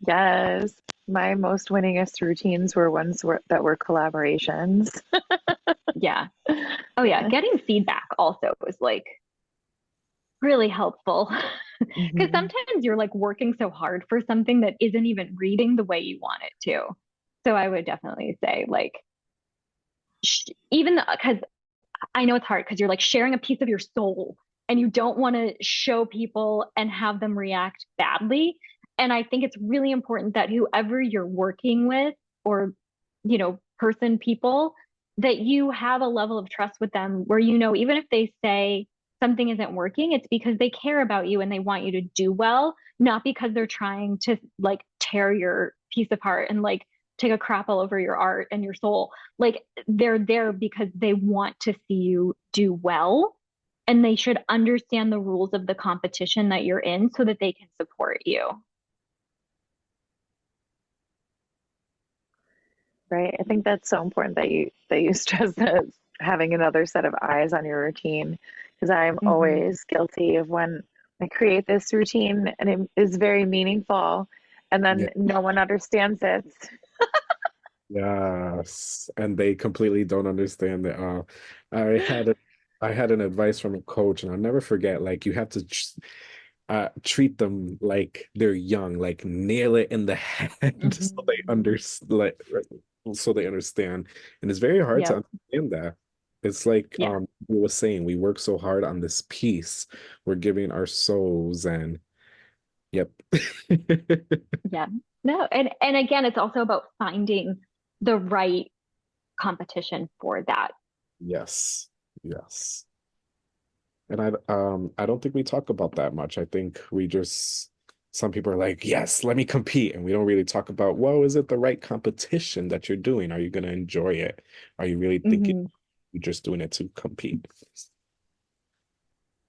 Yes. My most winningest routines were that were collaborations. Yeah. Oh yeah. Getting feedback also was like really helpful. Because sometimes you're like working so hard for something that isn't even reading the way you want it to. So I would definitely say like, even because I know it's hard because you're like sharing a piece of your soul and you don't want to show people and have them react badly. And I think it's really important that whoever you're working with, or, people, that you have a level of trust with them where, even if they say something isn't working, it's because they care about you and they want you to do well, not because they're trying to like tear your piece apart and like take a crap all over your art and your soul. Like they're there because they want to see you do well, and they should understand the rules of the competition that you're in so that they can support you. Right. I think that's so important that you stress that having another set of eyes on your routine, because I'm Hmm. always guilty of when I create this routine and it is very meaningful and Yeah. then no one understands it. Yes, and they completely don't understand that. I had a, I had an advice from a coach, and I'll never forget. Like you have to treat them like they're young, like nail it in the head so they Mhm. understand, like, so they understand. And it's very hard to Yep. understand that. It's like Yeah. we was saying, we work so hard on this piece. We're giving our souls, and yep. Yeah. No, and again, it's also about finding the right competition for that. Yes, yes. And I don't think we talk about that much. I think we just some people are like, yes, let me compete. And we don't really talk about, well, is it the right competition that you're doing? Are you going to enjoy it? Are you really thinking Hmm. you're just doing it to compete?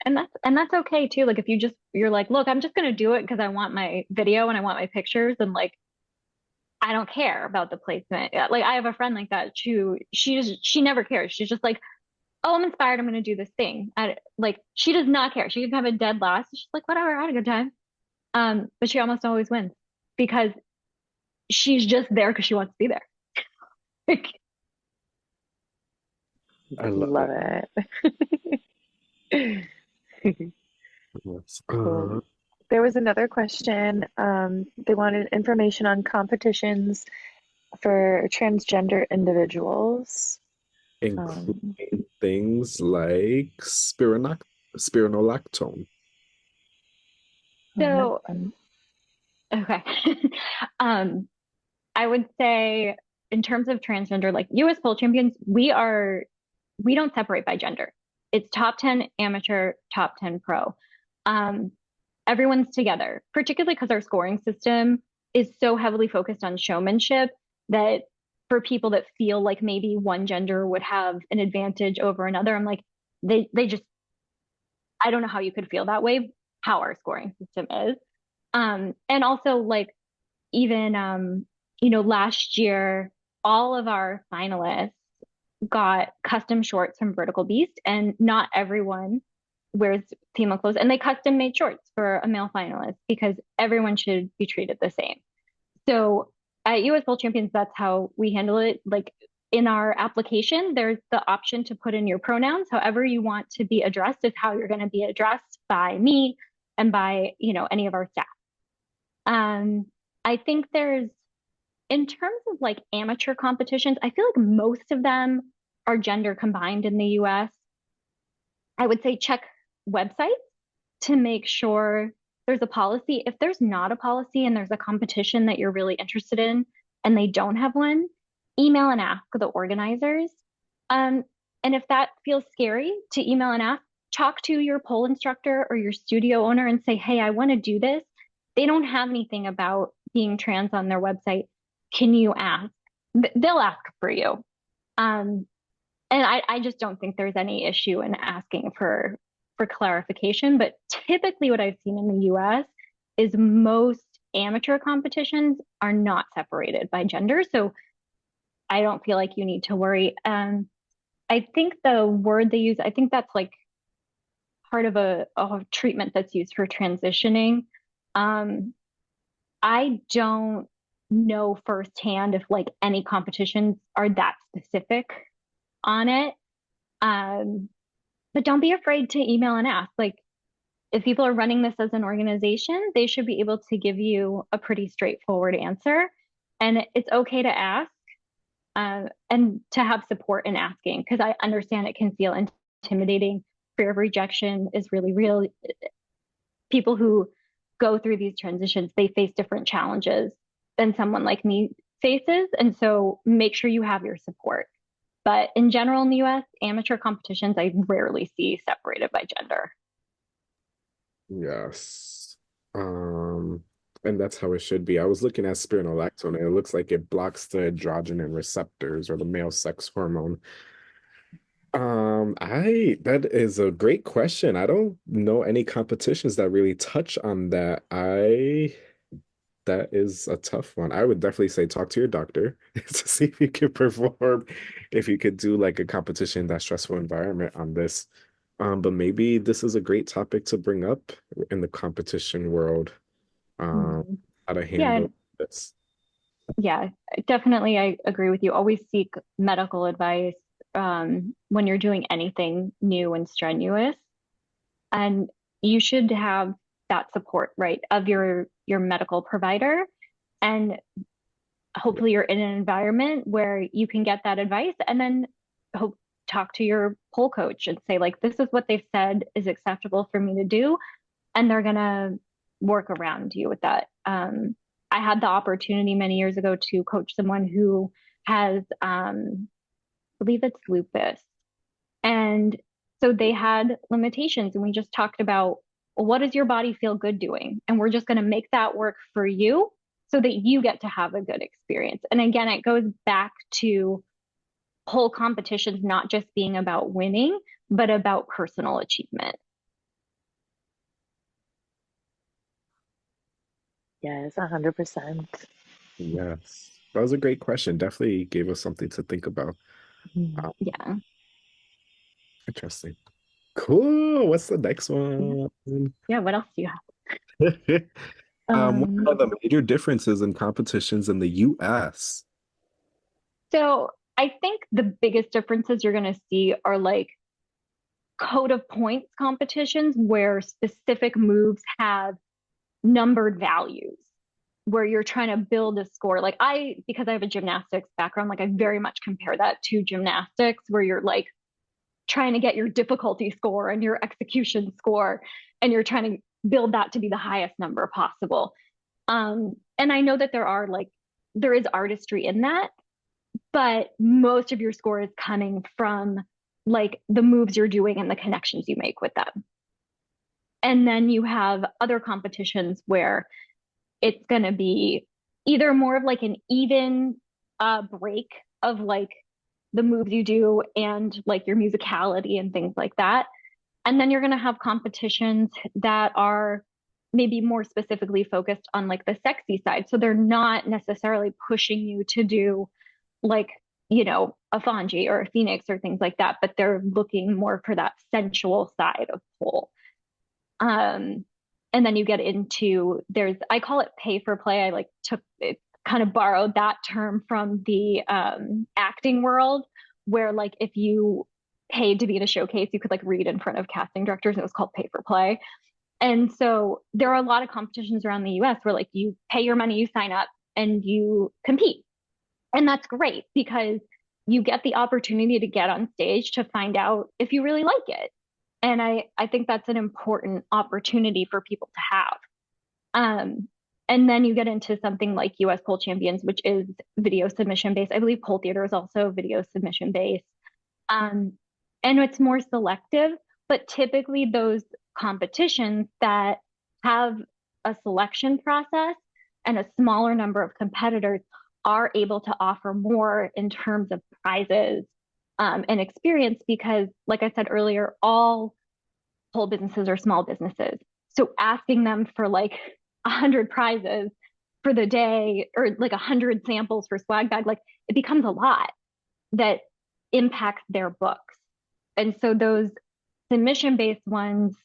And that's okay too. Like if you're like, look, I'm just gonna do it because I want my video and I want my pictures and like I don't care about the placement. Yeah, like I have a friend like that. She never cares. She's just like, oh, I'm inspired. I'm gonna do this thing. Like she does not care. She can have a dead last. She's like, whatever. I had a good time. But she almost always wins because she's just there because she wants to be there. Like, I love Love it. it. Yes. Cool. There was another question. They wanted information on competitions for transgender individuals. Um, Including things like spironolactone. so okay. um, I would say in terms of transgender, like US pole champions, we don't separate by gender. It's top 10 amateur, top 10 pro. Um, Everyone's together, particularly because our scoring system is so heavily focused on showmanship that for people that feel like maybe one gender would have an advantage over another, I'm like, they just I don't know how you could feel that way, how our scoring system is. And also like even last year, all of our finalists got custom shorts from Vertical Beast, and not everyone wears female clothes. And they custom made shorts for a male finalist because everyone should be treated the same. So at US Bowl Champions, that's how we handle it. Like in our application, there's the option to put in your pronouns. However you want to be addressed is how you're going to be addressed by me and by, any of our staff. Um, I think there's in terms of like amateur competitions, I feel like most of them are gender combined in the US. I would say check websites to make sure there's a policy. If there's not a policy and there's a competition that you're really interested in and they don't have one, email and ask the organizers. Um, and if that feels scary to email and ask, talk to your pole instructor or your studio owner and say, hey, I want to do this. They don't have anything about being trans on their website. Can you ask? They'll ask for you. Um, and I just don't think there's any issue in asking for clarification. But typically, what I've seen in the US is most amateur competitions are not separated by gender. So I don't feel like you need to worry. I think the word they use, I think that's like part of a treatment that's used for transitioning. Um, I don't know firsthand if like any competitions are that specific on it. Um, but don't be afraid to email and ask. Like, if people are running this as an organization, they should be able to give you a pretty straightforward answer. And it's okay to ask and to have support in asking, because I understand it can feel intimidating. Fear of rejection is really real. People who go through these transitions, they face different challenges than someone like me faces. And so make sure you have your support. But in general, in the US, amateur competitions I rarely see separated by gender. Yes. Um, and that's how it should be. I was looking at spironolactone, and it looks like it blocks the androgen receptors or the male sex hormone. I that is a great question. I don't know any competitions that really touch on that. That is a tough one. I would definitely say talk to your doctor to see if you could perform, if you could do like a competition in that stressful environment on this. But maybe this is a great topic to bring up in the competition world, um, Mhm. how to Yeah, handle this. yeah, definitely. I agree with you. Always seek medical advice when you're doing anything new and strenuous. And you should have that support, right, of your medical provider. And Yeah. hopefully you're in an environment where you can get that advice and then hope talk to your pole coach and say, like, this is what they've said is acceptable for me to do. And they're gonna work around you with that. I had the opportunity many years ago to coach someone who has, I believe it's lupus. And so they had limitations, and we just talked about, well, what does your body feel good doing? And we're just going to make that work for you so that you get to have a good experience. And again, it goes back to whole competitions not just being about winning, but about personal achievement. Yes, 100%. Yes. That was a great question. Definitely gave us something to think about. Mhm. Um, Yeah. Interesting. Cool. What's the next Yeah. one? Yeah. What else do you have? What Um, are the major differences in competitions in the US? So I think the biggest differences you're going to see are like code of points competitions where specific moves have numbered values where you're trying to build a score. Like because I have a gymnastics background, like I very much compare that to gymnastics where you're like trying to get your difficulty score and your execution score, and you're trying to build that to be the highest number possible. And I know that there is artistry in that, but most of your score is coming from like the moves you're doing and the connections you make with them. And then you have other competitions where it's going to be either more of like an even break of like the moves you do and like your musicality and things like that. And then you're going to have competitions that are maybe more specifically focused on like the sexy side. So they're not necessarily pushing you to do like, a Fonji or a Phoenix or things like that, but they're looking more for that sensual side of pole. Um, and then you get into I call it pay for play. I like took it, kind of borrowed that term from the acting world, where like if you paid to be in a showcase, you could like read in front of casting directors, and it was called pay for play. And so there are a lot of competitions around the US where like you pay your money, you sign up, and you compete. And that's great because you get the opportunity to get on stage to find out if you really like it. And I think that's an important opportunity for people to have. Um, and then you get into something like US Pole Champions, which is video submission based. I believe Pole Theater is also video submission based. Um, and it's more selective, but typically those competitions that have a selection process and a smaller number of competitors are able to offer more in terms of prizes and experience because, like I said earlier, all whole businesses are small businesses. So asking them for like 100 prizes for the day or like 100 samples for swag bag, like it becomes a lot that impacts their books. And so those submission based ones,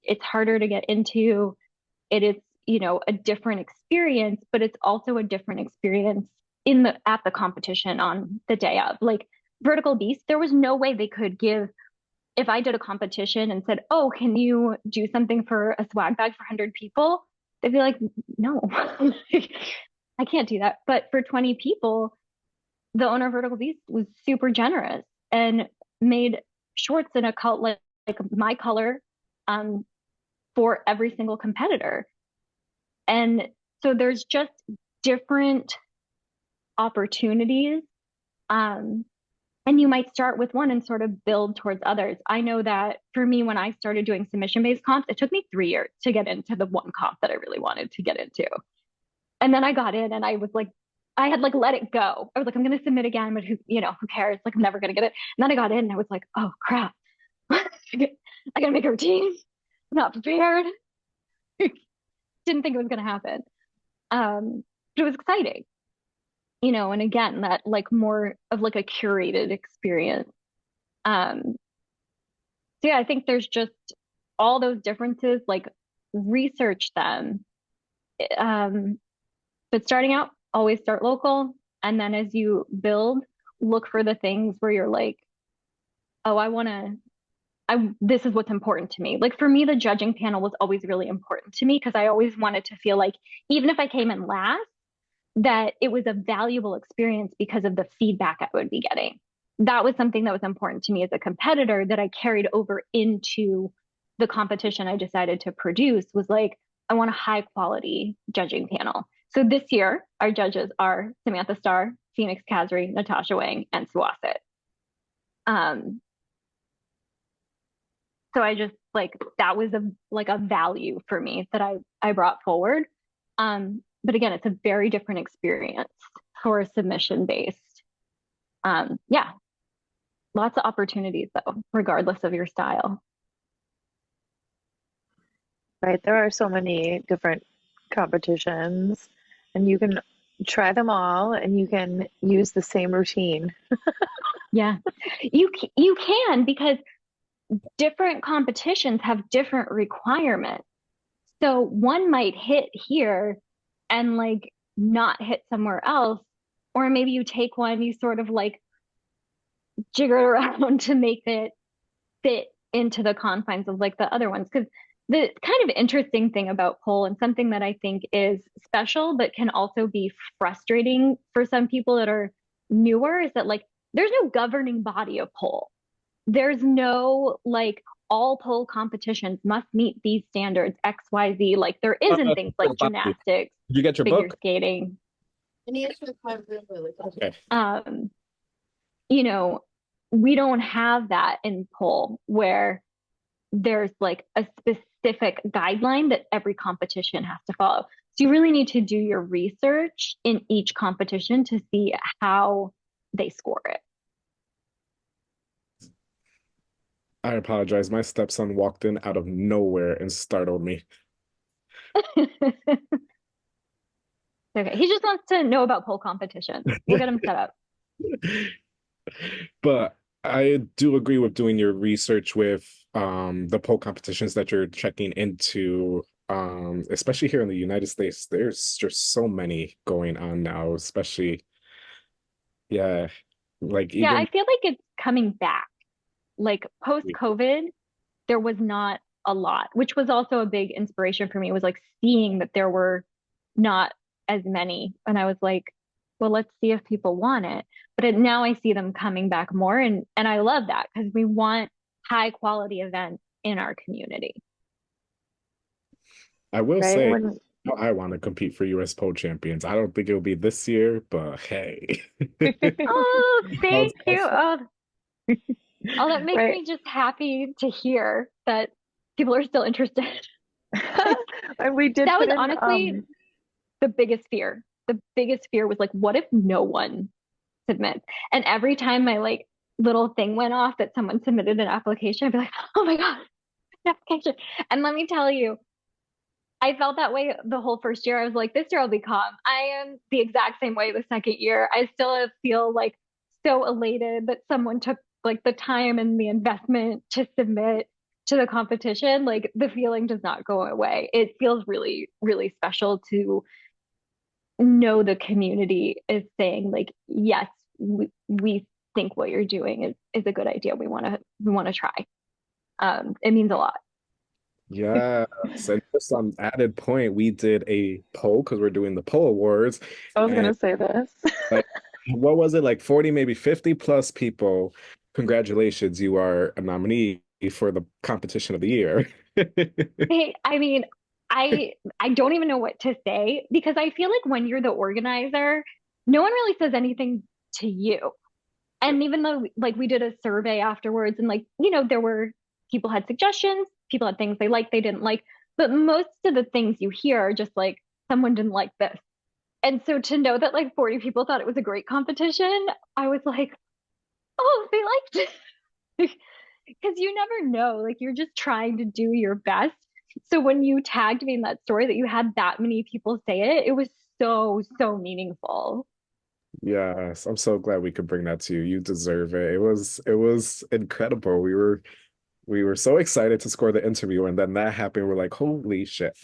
it's harder to get into. It is, a different experience, but it's also a different experience at the competition on the day of. Like Vertical Beast, there was no way they could give if I did a competition and said, "Oh, can you do something for a swag bag for 100 people?" They'd be like, "No, I can't do that." But for 20 people, the owner of Vertical Beast was super generous and made shorts in a color like my color um, for every single competitor. And so there's just different opportunities. Um, and you might start with one and sort of build towards others. I know that for me, when I started doing submission based comps, it took me 3 years to get into the one comp that I really wanted to get into. And then I got in and I was like, I had like let it go. I was like, I'm going to submit again, but who cares? Like, I'm never going to get it. And then I got in and I was like, oh crap. I got to make a routine. I'm not prepared. Didn't think it was going to happen. But it was exciting, and again, that like more of like a curated experience. Um, so yeah, I think there's just all those differences, like research them. Um, but starting out, always start local. And then as you build, look for the things where you're like, oh, this is what's important to me. Like for me, the judging panel was always really important to me because I always wanted to feel like even if I came in last, that it was a valuable experience because of the feedback I would be getting. That was something that was important to me as a competitor that I carried over into the competition I decided to produce was like, I want a high quality judging panel. So this year, our judges are Samantha Starr, Phoenix Kazri, Natasha Wang, and Suwasit. Um, so I just like that was a value for me that I brought forward. But again, it's a very different experience for submission based. Yeah, lots of opportunities though, regardless of your style. Right. There are so many different competitions, and you can try them all and you can use the same routine. Yeah, you can because different competitions have different requirements. So one might hit here and like not hit somewhere else, or maybe you take one, you sort of like jigger it around to make it fit into the confines of like the other ones. Because the kind of interesting thing about pole and something that I think is special, but can also be frustrating for some people that are newer is that like there's no governing body of pole. There's no like all pole competitions must meet these standards, XYZ. Like there isn't things like gymnastics, Did you get your figure book? skating. Okay. You know, we don't have that in pole where there's like a specific guideline that every competition has to follow. So you really need to do your research in each competition to see how they score it. I apologize. My stepson walked in out of nowhere and startled me. Okay, he just wants to know about pole competition. We'll get him set up. But I do agree with doing your research with the pole competitions that you're checking into. Especially here in the United States, there's just so many going on now, especially yeah, like Yeah, I even feel like it's coming back. Like post COVID, there was not a lot, which was also a big inspiration for me. It was like seeing that there were not as many. And I was like, well, let's see if people want it. But now I see them coming back more. And I love that because we want high quality events in our community. I will Right. say When I want to compete for US pole champions. I don't think it'll be this year, but hey. Oh, thank you. Oh, that makes right. me just happy to hear that people are still interested. And we did That put was in honestly the biggest fear. The biggest fear was like, what if no one submits? And every time my like little thing went off that someone submitted an application, I'd be like, oh my God, an application. And let me tell you, I felt that way the whole first year. I was like, this year I'll be calm. I am the exact same way the second year. I still feel like so elated that someone took like the time and the investment to submit to the competition. Like the feeling does not go away. It feels really, really special to know the community is saying like, yes, we think what you're doing is a good idea. We want to try. It means a lot. Yeah. And just on added point, we did a poll because we're doing the poll awards. I was And gonna say this. like, what was it? Like 40, maybe 50 plus people. Congratulations, you are a nominee for the competition of the year. Hey, I mean, I don't even know what to say because I feel like when you're the organizer, no one really says anything to you. And even though like we did a survey afterwards and like, there were people had suggestions, people had things they liked, they didn't like, but most of the things you hear are just like someone didn't like this. And so to know that like 40 people thought it was a great competition, I was like, oh, they liked it. Because you never know, like you're just trying to do your best. So when you tagged me in that story that you had that many people say it, it was so meaningful. Yes, I'm so glad we could bring that to you. You deserve it. It was incredible. We were so excited to score the interview, and then that happened. We're like, holy shit.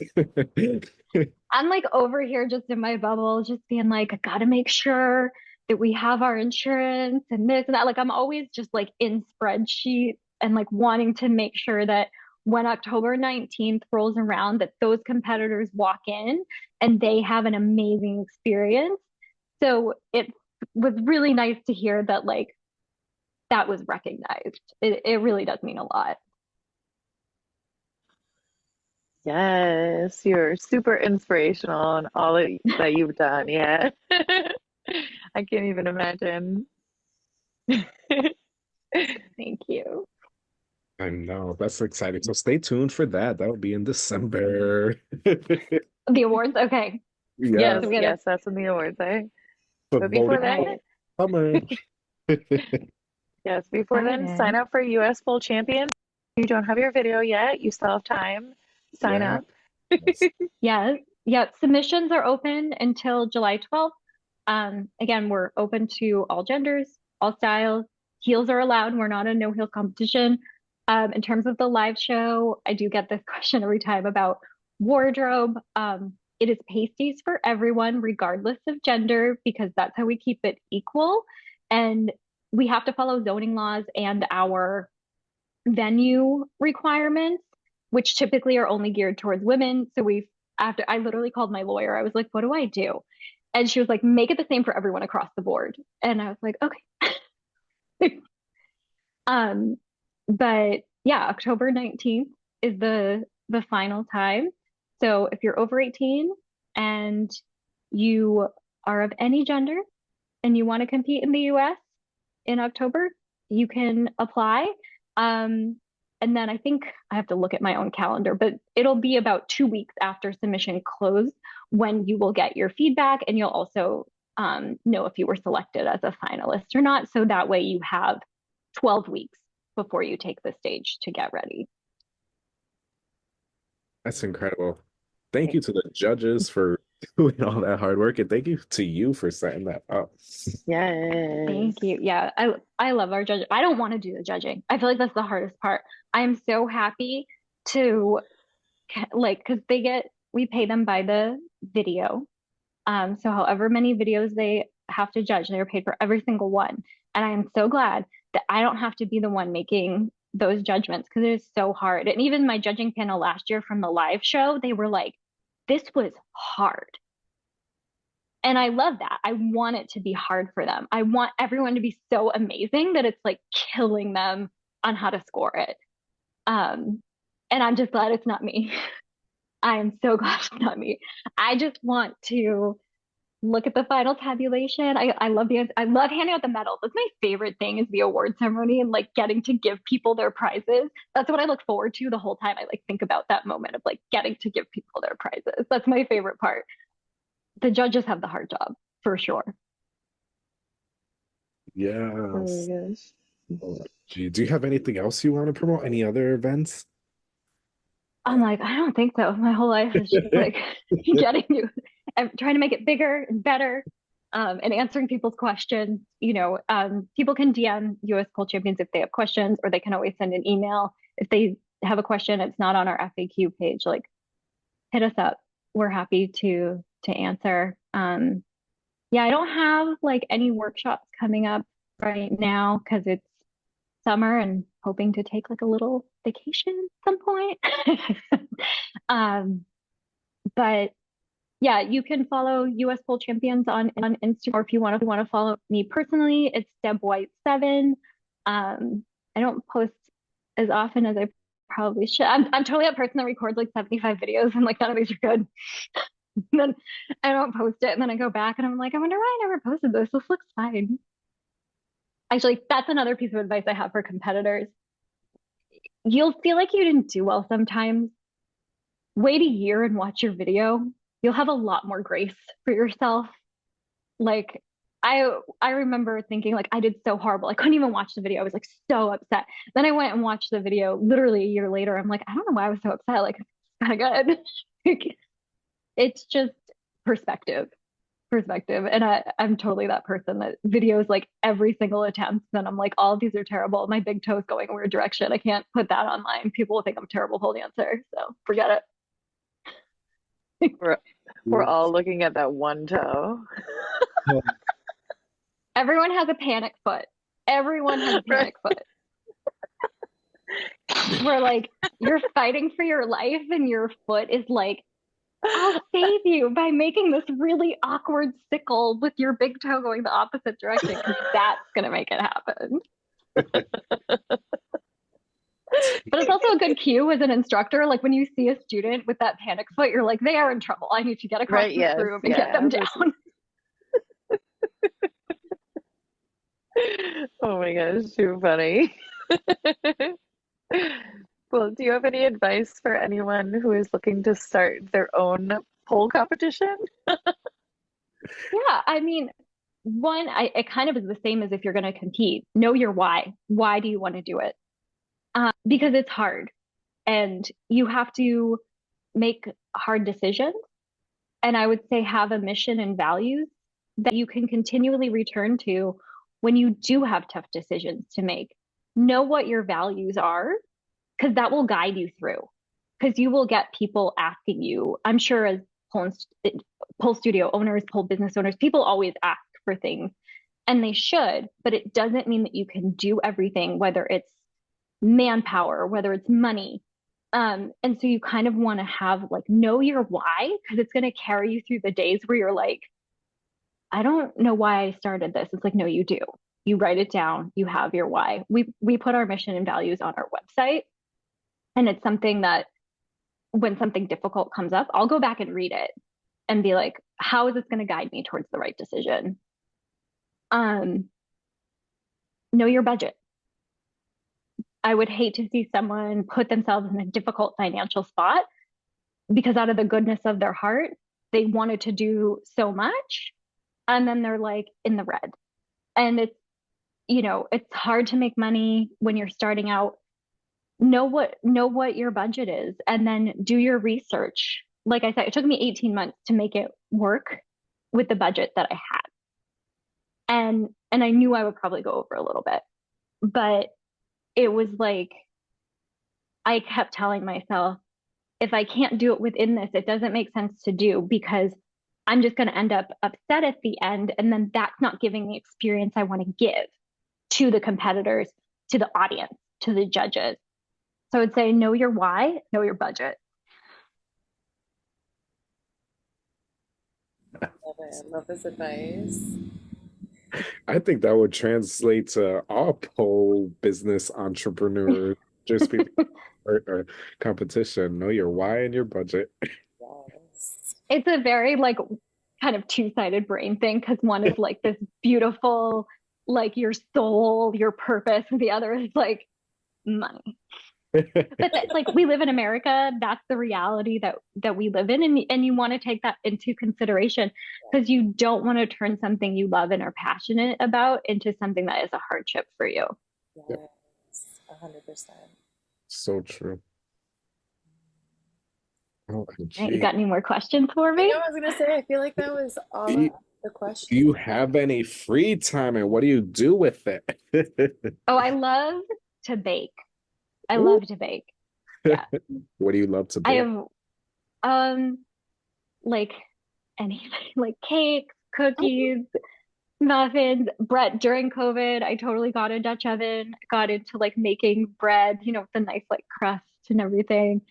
I'm like over here just in my bubble, just being like, I gotta make sure that we have our insurance and this and that. Like I'm always just like in spreadsheets and like wanting to make sure that when October 19th rolls around, that those competitors walk in and they have an amazing experience. So it was really nice to hear that like that was recognized. It really does mean a lot. Yes, you're super inspirational in all that you've done. Yeah. I can't even imagine. Thank you. I know, that's exciting. So stay tuned for that. That will be in December. The awards, okay. Yeah, Yes, So we gotta yes, that's when the awards are. but But before voting got then, it. summer. yes, before then, sign Excited. up for US Full Champions. If you don't have your video yet, you still have time. Sign Yeah. up. Yes. Yep. Submissions are open until July 12th. Again, we're open to all genders, all styles. Heels are allowed. We're not a no heel competition. In terms of the live show, I do get this question every time about wardrobe. It is pasties for everyone, regardless of gender, because that's how we keep it equal. And we have to follow zoning laws and our venue requirements, which typically are only geared towards women. So after I literally called my lawyer, I was like, what do I do? And she was like, make it the same for everyone across the board. And I was like, okay. um, but yeah, October 19th is the final time. So if you're over 18 and you are of any gender and you want to compete in the US in October, you can apply. Um, and then I think I have to look at my own calendar, but it'll be about 2 weeks after submission close when you will get your feedback, and you'll also know if you were selected as a finalist or not. So that way you have 12 weeks before you take the stage to get ready. That's incredible. Thank you to the judges for doing all that hard work, and thank you to you for setting that up. Yes. Thank you. Yeah, I love our judge. I don't want to do the judging. I feel like that's the hardest part. I am so happy to like because we pay them by the video. So however many videos they have to judge, they're paid for every single one. And I am so glad that I don't have to be the one making those judgments because it is so hard. And even my judging panel last year from the live show, they were like, this was hard. And I love that. I want it to be hard for them. I want everyone to be so amazing that it's like killing them on how to score it. And I'm just glad it's not me. I am so glad it's not me. I just want to look at the final tabulation. I love handing out the medals. That's my favorite thing is the award ceremony and like getting to give people their prizes. That's what I look forward to the whole time. I like think about that moment of like getting to give people their prizes. That's my favorite part. The judges have the hard job for sure. Oh Yes. my gosh. Gee, do you have anything else you want to promote? Any other events? I'm like, I don't think so. My whole life is just like getting you and trying to make it bigger and better, and answering people's questions. People can DM US Pole Champions if they have questions, or they can always send an email if they have a question. It's not on our FAQ page. Like, hit us up. We're happy to answer. Yeah, I don't have like any workshops coming up right now because it's summer and hoping to take like a little vacation at some point. um, but yeah, you can follow US Pole Champions on Instagram, or if you want to follow me personally, it's Deb White 7. I don't post as often as I probably should. I'm totally that person that records like 75 videos and like none of these are good. And then I don't post it, and then I go back and I'm like, I wonder why I never posted this. This looks fine. Actually, that's another piece of advice I have for competitors. You'll feel like you didn't do well sometimes. Wait a year and watch your video. You'll have a lot more grace for yourself. Like I remember thinking like I did so horrible. I couldn't even watch the video. I was like so upset. Then I went and watched the video literally a year later. I'm like, I don't know why I was so upset. Like it's kind of good. It's just perspective. perspective. And I'm totally that person that videos like every single attempt. Then I'm like, all of these are terrible. My big toe is going a weird direction. I can't put that online. People will think I'm a terrible pole dancer. So forget it. We're all looking at that one toe. Everyone has a panic foot. Everyone has a panic foot. Where like you're fighting for your life and your foot is like, I'll save you by making this really awkward sickle with your big toe going the opposite direction because that's going to make it happen. But it's also a good cue as an instructor. Like when you see a student with that panic foot, you're like, they are in trouble. I need to get across the room and get them down. Oh my gosh, too funny. Well, do you have any advice for anyone who is looking to start their own pole competition? Yeah, I mean, it kind of is the same as if you're going to compete. Know your why. Why do you want to do it? Because it's hard and you have to make hard decisions. And I would say have a mission and values that you can continually return to when you do have tough decisions to make. Know what your values are, because that will guide you through. Because you will get people asking you, I'm sure as pole studio owners, pole business owners, people always ask for things and they should, but it doesn't mean that you can do everything, whether it's manpower, whether it's money. And so you kind of want to have like, know your why, because it's going to carry you through the days where you're like, I don't know why I started this. It's like, no, you do. You write it down. You have your why. We put our mission and values on our website. And it's something that when something difficult comes up, I'll go back and read it and be like, how is this going to guide me towards the right decision? Know your budget. I would hate to see someone put themselves in a difficult financial spot because out of the goodness of their heart, they wanted to do so much. And then they're like in the red. And it's hard to make money when you're starting out. Know what your budget is and then do your research. Like I said, it took me 18 months to make it work with the budget that I had. And I knew I would probably go over a little bit, but it was like, I kept telling myself, if I can't do it within this, it doesn't make sense to do because I'm just going to end up upset at the end. And then that's not giving the experience I want to give to the competitors, to the audience, to the judges. So I would say, know your why, know your budget. Love it. Love this advice. I think that would translate to all pole business entrepreneurs, just people or competition. Know your why and your budget. Yes. It's a very like kind of two-sided brain thing because one is like this beautiful, like your soul, your purpose, and the other is like money. But that's like we live in America. That's the reality that we live in, and you want to take that into consideration because you don't want to turn something you love and are passionate about into something that is a hardship for you. Yes, 100%. So true. Oh, You got any more questions for me? I was gonna say, I feel like that was all the questions. Do you have any free time and what do you do with it? Oh, I love to bake. I Ooh. love to bake. Yeah. What do you love to bake? I have like anything like cakes, cookies, muffins, bread. During COVID, I totally got a Dutch oven, got into like making bread, with the nice like crust and everything.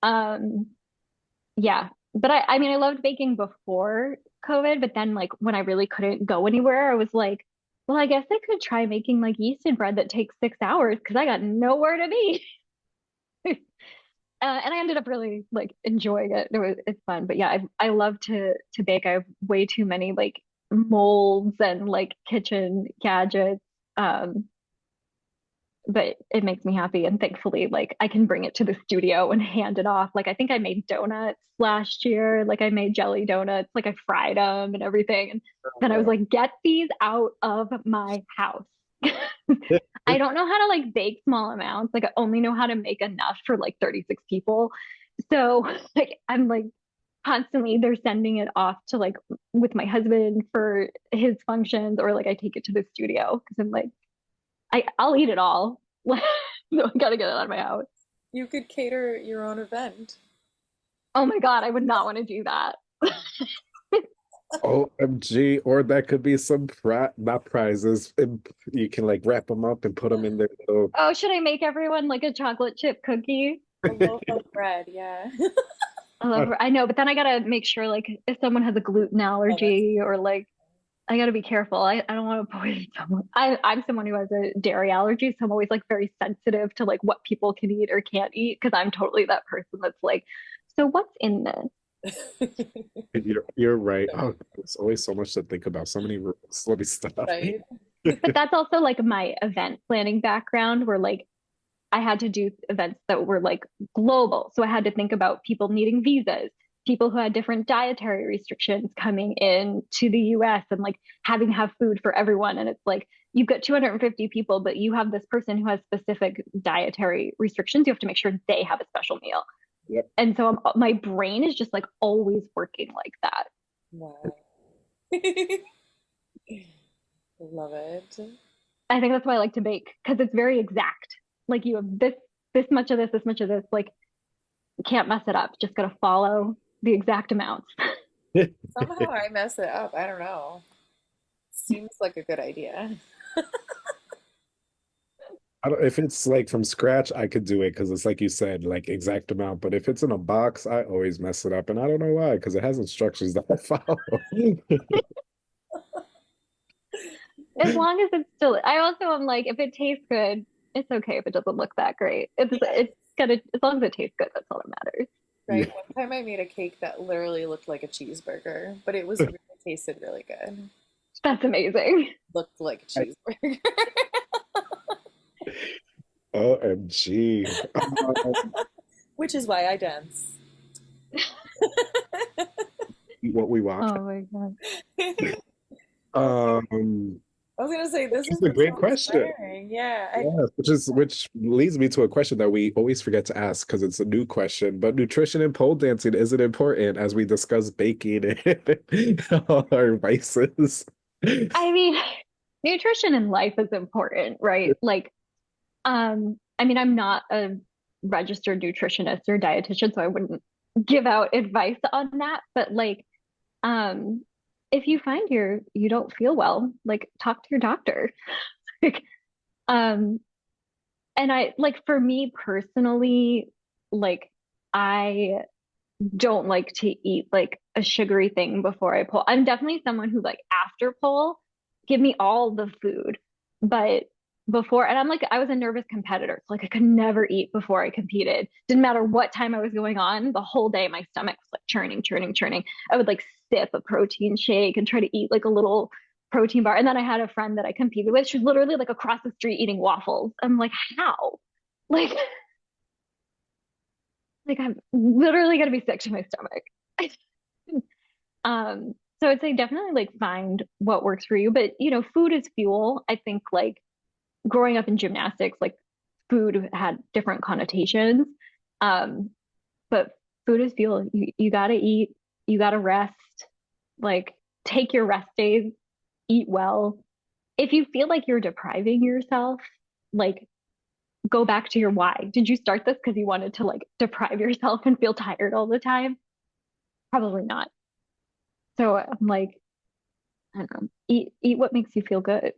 Yeah. But I mean I loved baking before COVID, but then like when I really couldn't go anywhere, I was like, well, I guess I could try making like yeasted bread that takes 6 hours because I got nowhere to be. And I ended up really like enjoying it. It's fun, but yeah, I love to bake. I have way too many like molds and like kitchen gadgets. But it makes me happy, and thankfully, like I can bring it to the studio and hand it off. Like I think I made donuts last year. Like I made jelly donuts. Like I fried them and everything. And then I was like, get these out of my house. I don't know how to like bake small amounts. Like I only know how to make enough for like 36 people. So like I'm like constantly they're sending it off to like with my husband for his functions, or like I take it to the studio because I'm like, I'll eat it all. No, I gotta get it out of my house. You could cater your own event. Oh my God, I would not want to do that. OMG, or that could be some not prizes. And you can like wrap them up and put them in their little. Oh, should I make everyone like a chocolate chip cookie? A loaf of bread, yeah. I know, but then I gotta make sure like if someone has a gluten Oh, that's allergy or like I gotta be careful. I don't want to poison someone. I'm someone who has a dairy allergy, so I'm always like very sensitive to like what people can eat or can't eat because I'm totally that person that's like, so what's in this? You're right. Oh, there's always so much to think about. So many rules. Let me stop. right. But that's also like my event planning background where like I had to do events that were like global. So I had to think about people needing visas, people who had different dietary restrictions coming in to the US and like having to have food for everyone. And it's like you've got 250 people, but you have this person who has specific dietary restrictions. You have to make sure they have a special meal. Yep. And so my brain is just like always working like that. Wow. Love it. I think that's why I like to bake because it's very exact. Like you have this much of this much of this. Like you can't mess it up. Just gotta follow the exact amounts. Somehow I mess it up. I don't know. Seems like a good idea. If it's like from scratch, I could do it because it's like you said, like exact amount. But if it's in a box, I always mess it up, and I don't know why, because it has instructions that I follow. As long as it's still, I also am like, if it tastes good, it's okay if it doesn't look that great. It's gotta, as long as it tastes good, that's all that matters. Right. Yeah. One time I made a cake that literally looked like a cheeseburger, but it was really tasted really good. That's amazing. Looked like a cheeseburger. OMG. Which is why I dance. What we want. Oh my God. I was gonna say this It's is a great so question. inspiring. Yeah. Yes, which leads me to a question that we always forget to ask because it's a new question. But nutrition and pole dancing, is it important as we discuss baking and all our vices? I mean, nutrition in life is important, right? Like, I mean, I'm not a registered nutritionist or dietitian, so I wouldn't give out advice on that. But like, um, if you find you don't feel well, like talk to your doctor. Like, um, and I like for me personally, like I don't like to eat like a sugary thing before I pull. I'm definitely someone who like after pull, give me all the food. But before, and I'm like, I was a nervous competitor. So like I could never eat before I competed. Didn't matter what time I was going on, the whole day my stomach was like churning, churning, churning. I would like sip a protein shake and try to eat like a little protein bar. And then I had a friend that I competed with. She was literally like across the street eating waffles. I'm like, how? Like like I'm literally gonna be sick to my stomach. So I'd say definitely like find what works for you. But you know, food is fuel. I think like growing up in gymnastics, like food had different connotations. Um, but food is fuel. You gotta eat, you gotta rest, like take your rest days, eat well. If you feel like you're depriving yourself, like go back to your why. Did you start this because you wanted to like deprive yourself and feel tired all the time? Probably not. So I'm like, I don't know, eat what makes you feel good.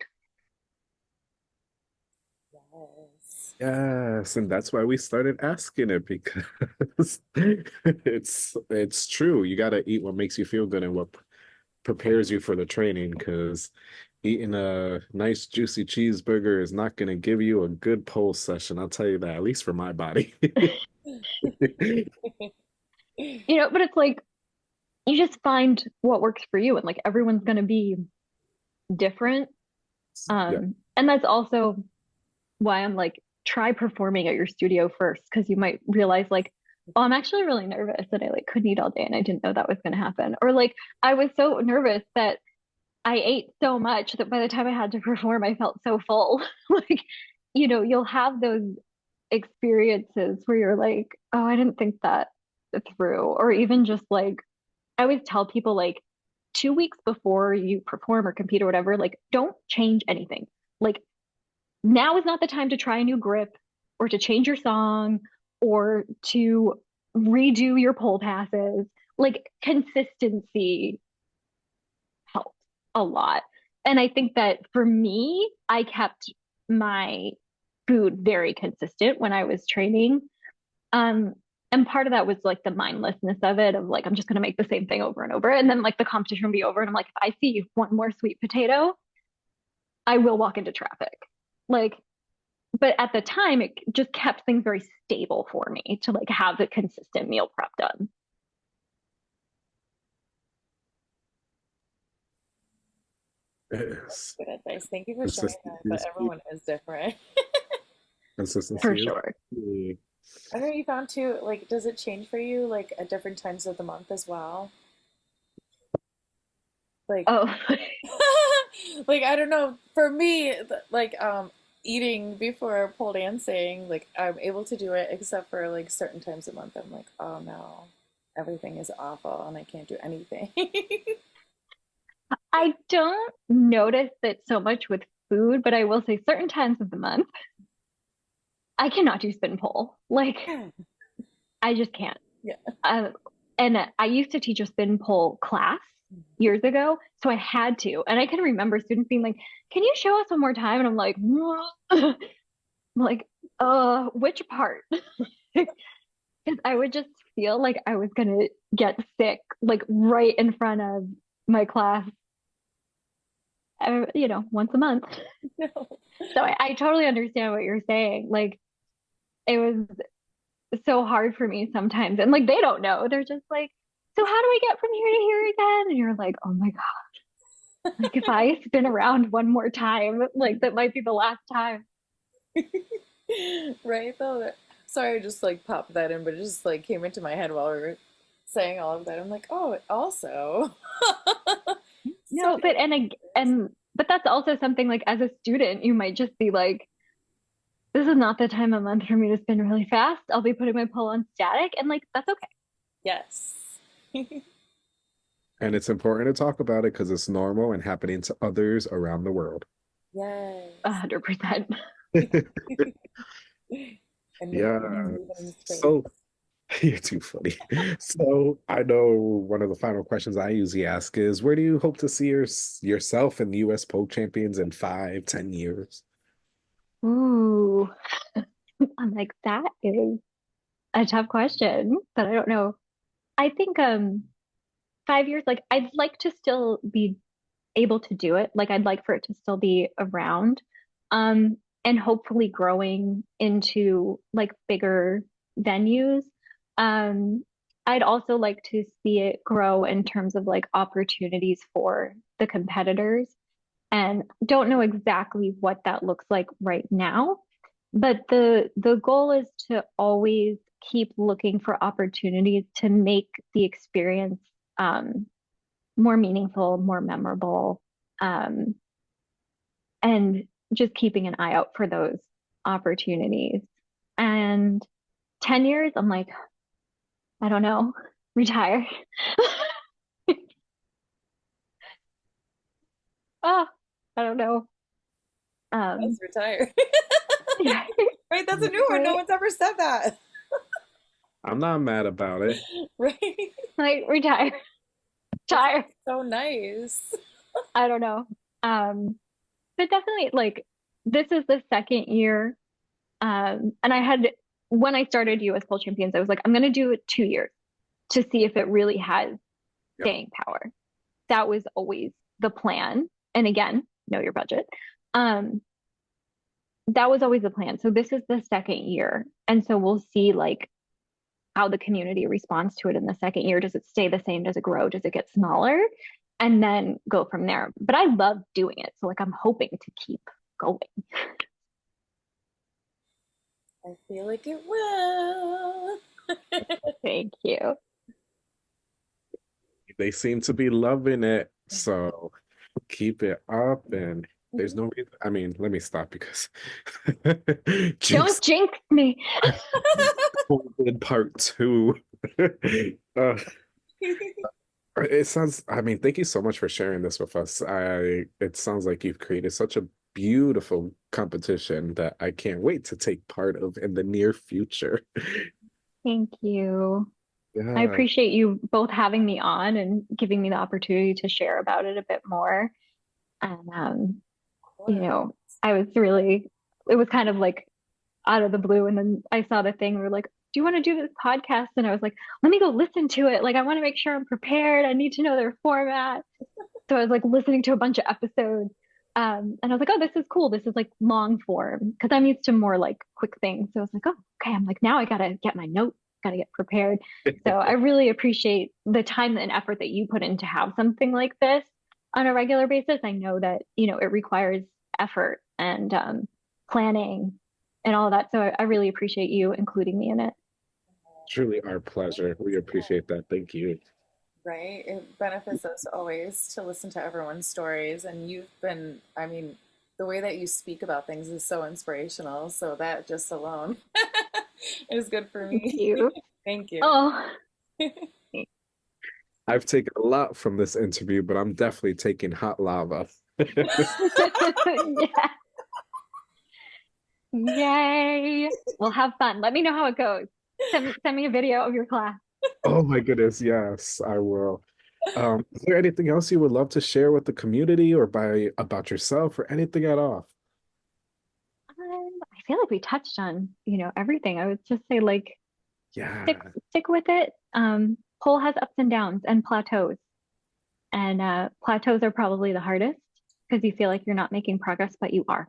Yes. Yes, and that's why we started asking it because it's true. You got to eat what makes you feel good and what prepares you for the training because eating a nice juicy cheeseburger is not going to give you a good pole session. I'll tell you that, at least for my body. You know, but it's like you just find what works for you and like everyone's going to be different. Yeah. And that's also why I'm like try performing at your studio first because you might realize like, oh, I'm actually really nervous that I like couldn't eat all day and I didn't know that was going to happen. Or like I was so nervous that I ate so much that by the time I had to perform, I felt so full. Like, you know, you'll have those experiences where you're like, oh, I didn't think that through. Or even just like I always tell people like 2 weeks before you perform or compete or whatever, like don't change anything. Like now is not the time to try a new grip or to change your song or to redo your pole passes. Like consistency helps a lot. And I think that for me, I kept my food very consistent when I was training. Um, and part of that was like the mindlessness of it, of like, I'm just going to make the same thing over and over. And then like the competition will be over. And I'm like, if I see one more sweet potato, I will walk into traffic. Like, but at the time, it just kept things very stable for me to like have the consistent meal prep done. Yes. Good advice. Thank you for sharing Consistency that. But is key. everyone is different. For Consistency is sure. key. I know you found too, like, does it change for you, like, at different times of the month as well? Like, Oh, like, I don't know. For me, like, eating before pole dancing, like, I'm able to do it except for, like, certain times a month. I'm like, oh no, everything is awful and I can't do anything. I don't notice it so much with food, but I will say certain times of the month, I cannot do spin pole. Like, I just can't. Yeah. Uh, and I used to teach a spin pole class years ago, so I had to. And I can remember students being like, "Can you show us one more time?" And I'm like, I'm like, which part? Because I would just feel like I was gonna get sick, like right in front of my class, once a month. No. So I totally understand what you're saying. Like, it was so hard for me sometimes. And like, they don't know. They're just like, so how do we get from here to here again? And you're like, oh my God. Like, if I spin around one more time, like, that might be the last time. Right though. Sorry, I just like popped that in, but it just like came into my head while we were saying all of that. I'm like, oh, also. So No, but that's also something like as a student, you might just be like, this is not the time of month for me to spin really fast. I'll be putting my pole on static, and like, that's okay. yes. And it's important to talk about it because it's normal and happening to others around the world. Yes. 100%. And make Yeah. even in space. So you're too funny. So I know one of the final questions I usually ask is, where do you hope to see yourself in the U.S. Pole Champions in 5, 10 years? Ooh, I'm like, that is a tough question that I don't know. I think 5 years, like I'd like to still be able to do it. Like I'd like for it to still be around. And hopefully growing into like bigger venues. Um, I'd also like to see it grow in terms of like opportunities for the competitors, and don't know exactly what that looks like right now. But the goal is to always keep looking for opportunities to make the experience um, more meaningful, more memorable, um, and just keeping an eye out for those opportunities. And 10 years, I'm like, I don't know, retire. Oh, I don't know. Let's Um, retire. yeah, Right, that's a new one. No right? one's ever said that. I'm not mad about it. Right? Like retire, That's retire. so nice. I don't know. But definitely like this is the second year. And I had when I started US Pole Champions, I was like, I'm gonna do it 2 years to see if it really has Yep. staying power. That was always the plan. And again, know your budget. Um, that was always the plan. So this is the second year. And so we'll see like how the community responds to it in the second year. Does it stay the same? Does it grow? Does it get smaller? And then go from there. But I love doing it. So like I'm hoping to keep going. I feel like it will. Thank you. They seem to be loving it. So keep it up. And there's no reason. I mean, let me stop because Jinx Don't jinx me. COVID part 2. Uh, It sounds, I mean, thank you so much for sharing this with us. It sounds like you've created such a beautiful competition that I can't wait to take part of in the near future. Thank you. I Yeah. appreciate you both having me on and giving me the opportunity to share about it a bit more. And you know, I was really, it was kind of like out of the blue. And then I saw the thing, we were like, do you want to do this podcast? And I was like, let me go listen to it. Like, I want to make sure I'm prepared. I need to know their format. So I was like listening to a bunch of episodes. And I was like, oh, this is cool. This is like long form because I'm used to more like quick things. So I was like, oh, okay. I'm like, now I got to get my notes, got to get prepared. So I really appreciate the time and effort that you put in to have something like this on a regular basis. I know that, you know, it requires effort and planning and all of that. So I really appreciate you including me in it. Truly our pleasure. We appreciate that. Thank you. Right? It benefits us always to listen to everyone's stories. And you've been, I mean, the way that you speak about things is so inspirational. So that just alone is good for Thank me. you. Thank you. Oh, I've taken a lot from this interview, but I'm definitely taking hot lava. yeah. Yay. We'll have fun. Let me know how it goes. Send me a video of your class. Oh my goodness, yes, I will. Is there anything else you would love to share with the community or by about yourself or anything at all? I feel like we touched on, you know, everything. I would just say like Yeah, stick with it. Pole has ups and downs and plateaus. And plateaus are probably the hardest because you feel like you're not making progress, but you are.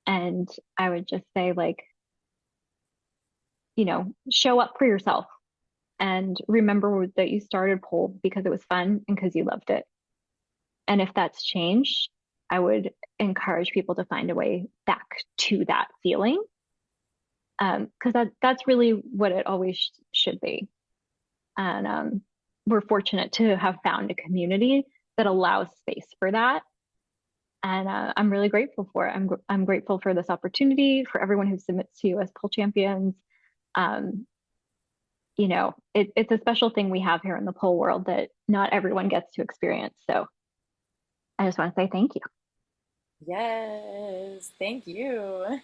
And I would just say like, you know, show up for yourself and remember that you started pole because it was fun and because you loved it. And if that's changed, I would encourage people to find a way back to that feeling. Because that's really what it always should be. And we're fortunate to have found a community that allows space for that. And I'm really grateful for it. I'm grateful for this opportunity, for everyone who submits to US Pole Champions. Um, you know, it's a special thing we have here in the pole world that not everyone gets to experience. So I just want to say thank you. Yes, thank you.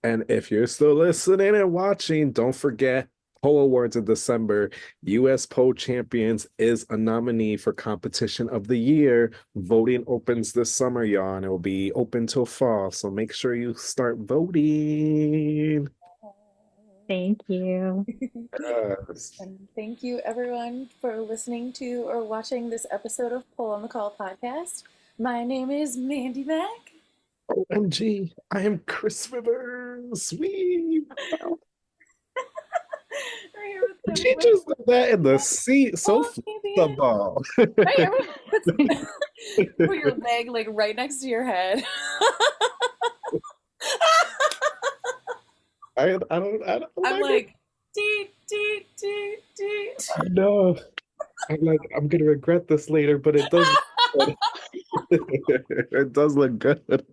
and if you're still listening and watching, don't forget Pole Awards in December. US Pole Champions is a nominee for Competition of the Year. Voting opens this summer, y'all, and it will be open till fall. So make sure you start voting. Thank you. Yes. And thank you, everyone, for listening to or watching this episode of Pole on the Call podcast. My name is Mandy Mac. OMG, I am Cris Rivers. She just did that in the seat. So the ball. Put your leg like right next to your head. I don't I'm like, dee, dee, dee, dee. no. I'm like, I'm gonna regret this later, but it does it does look good.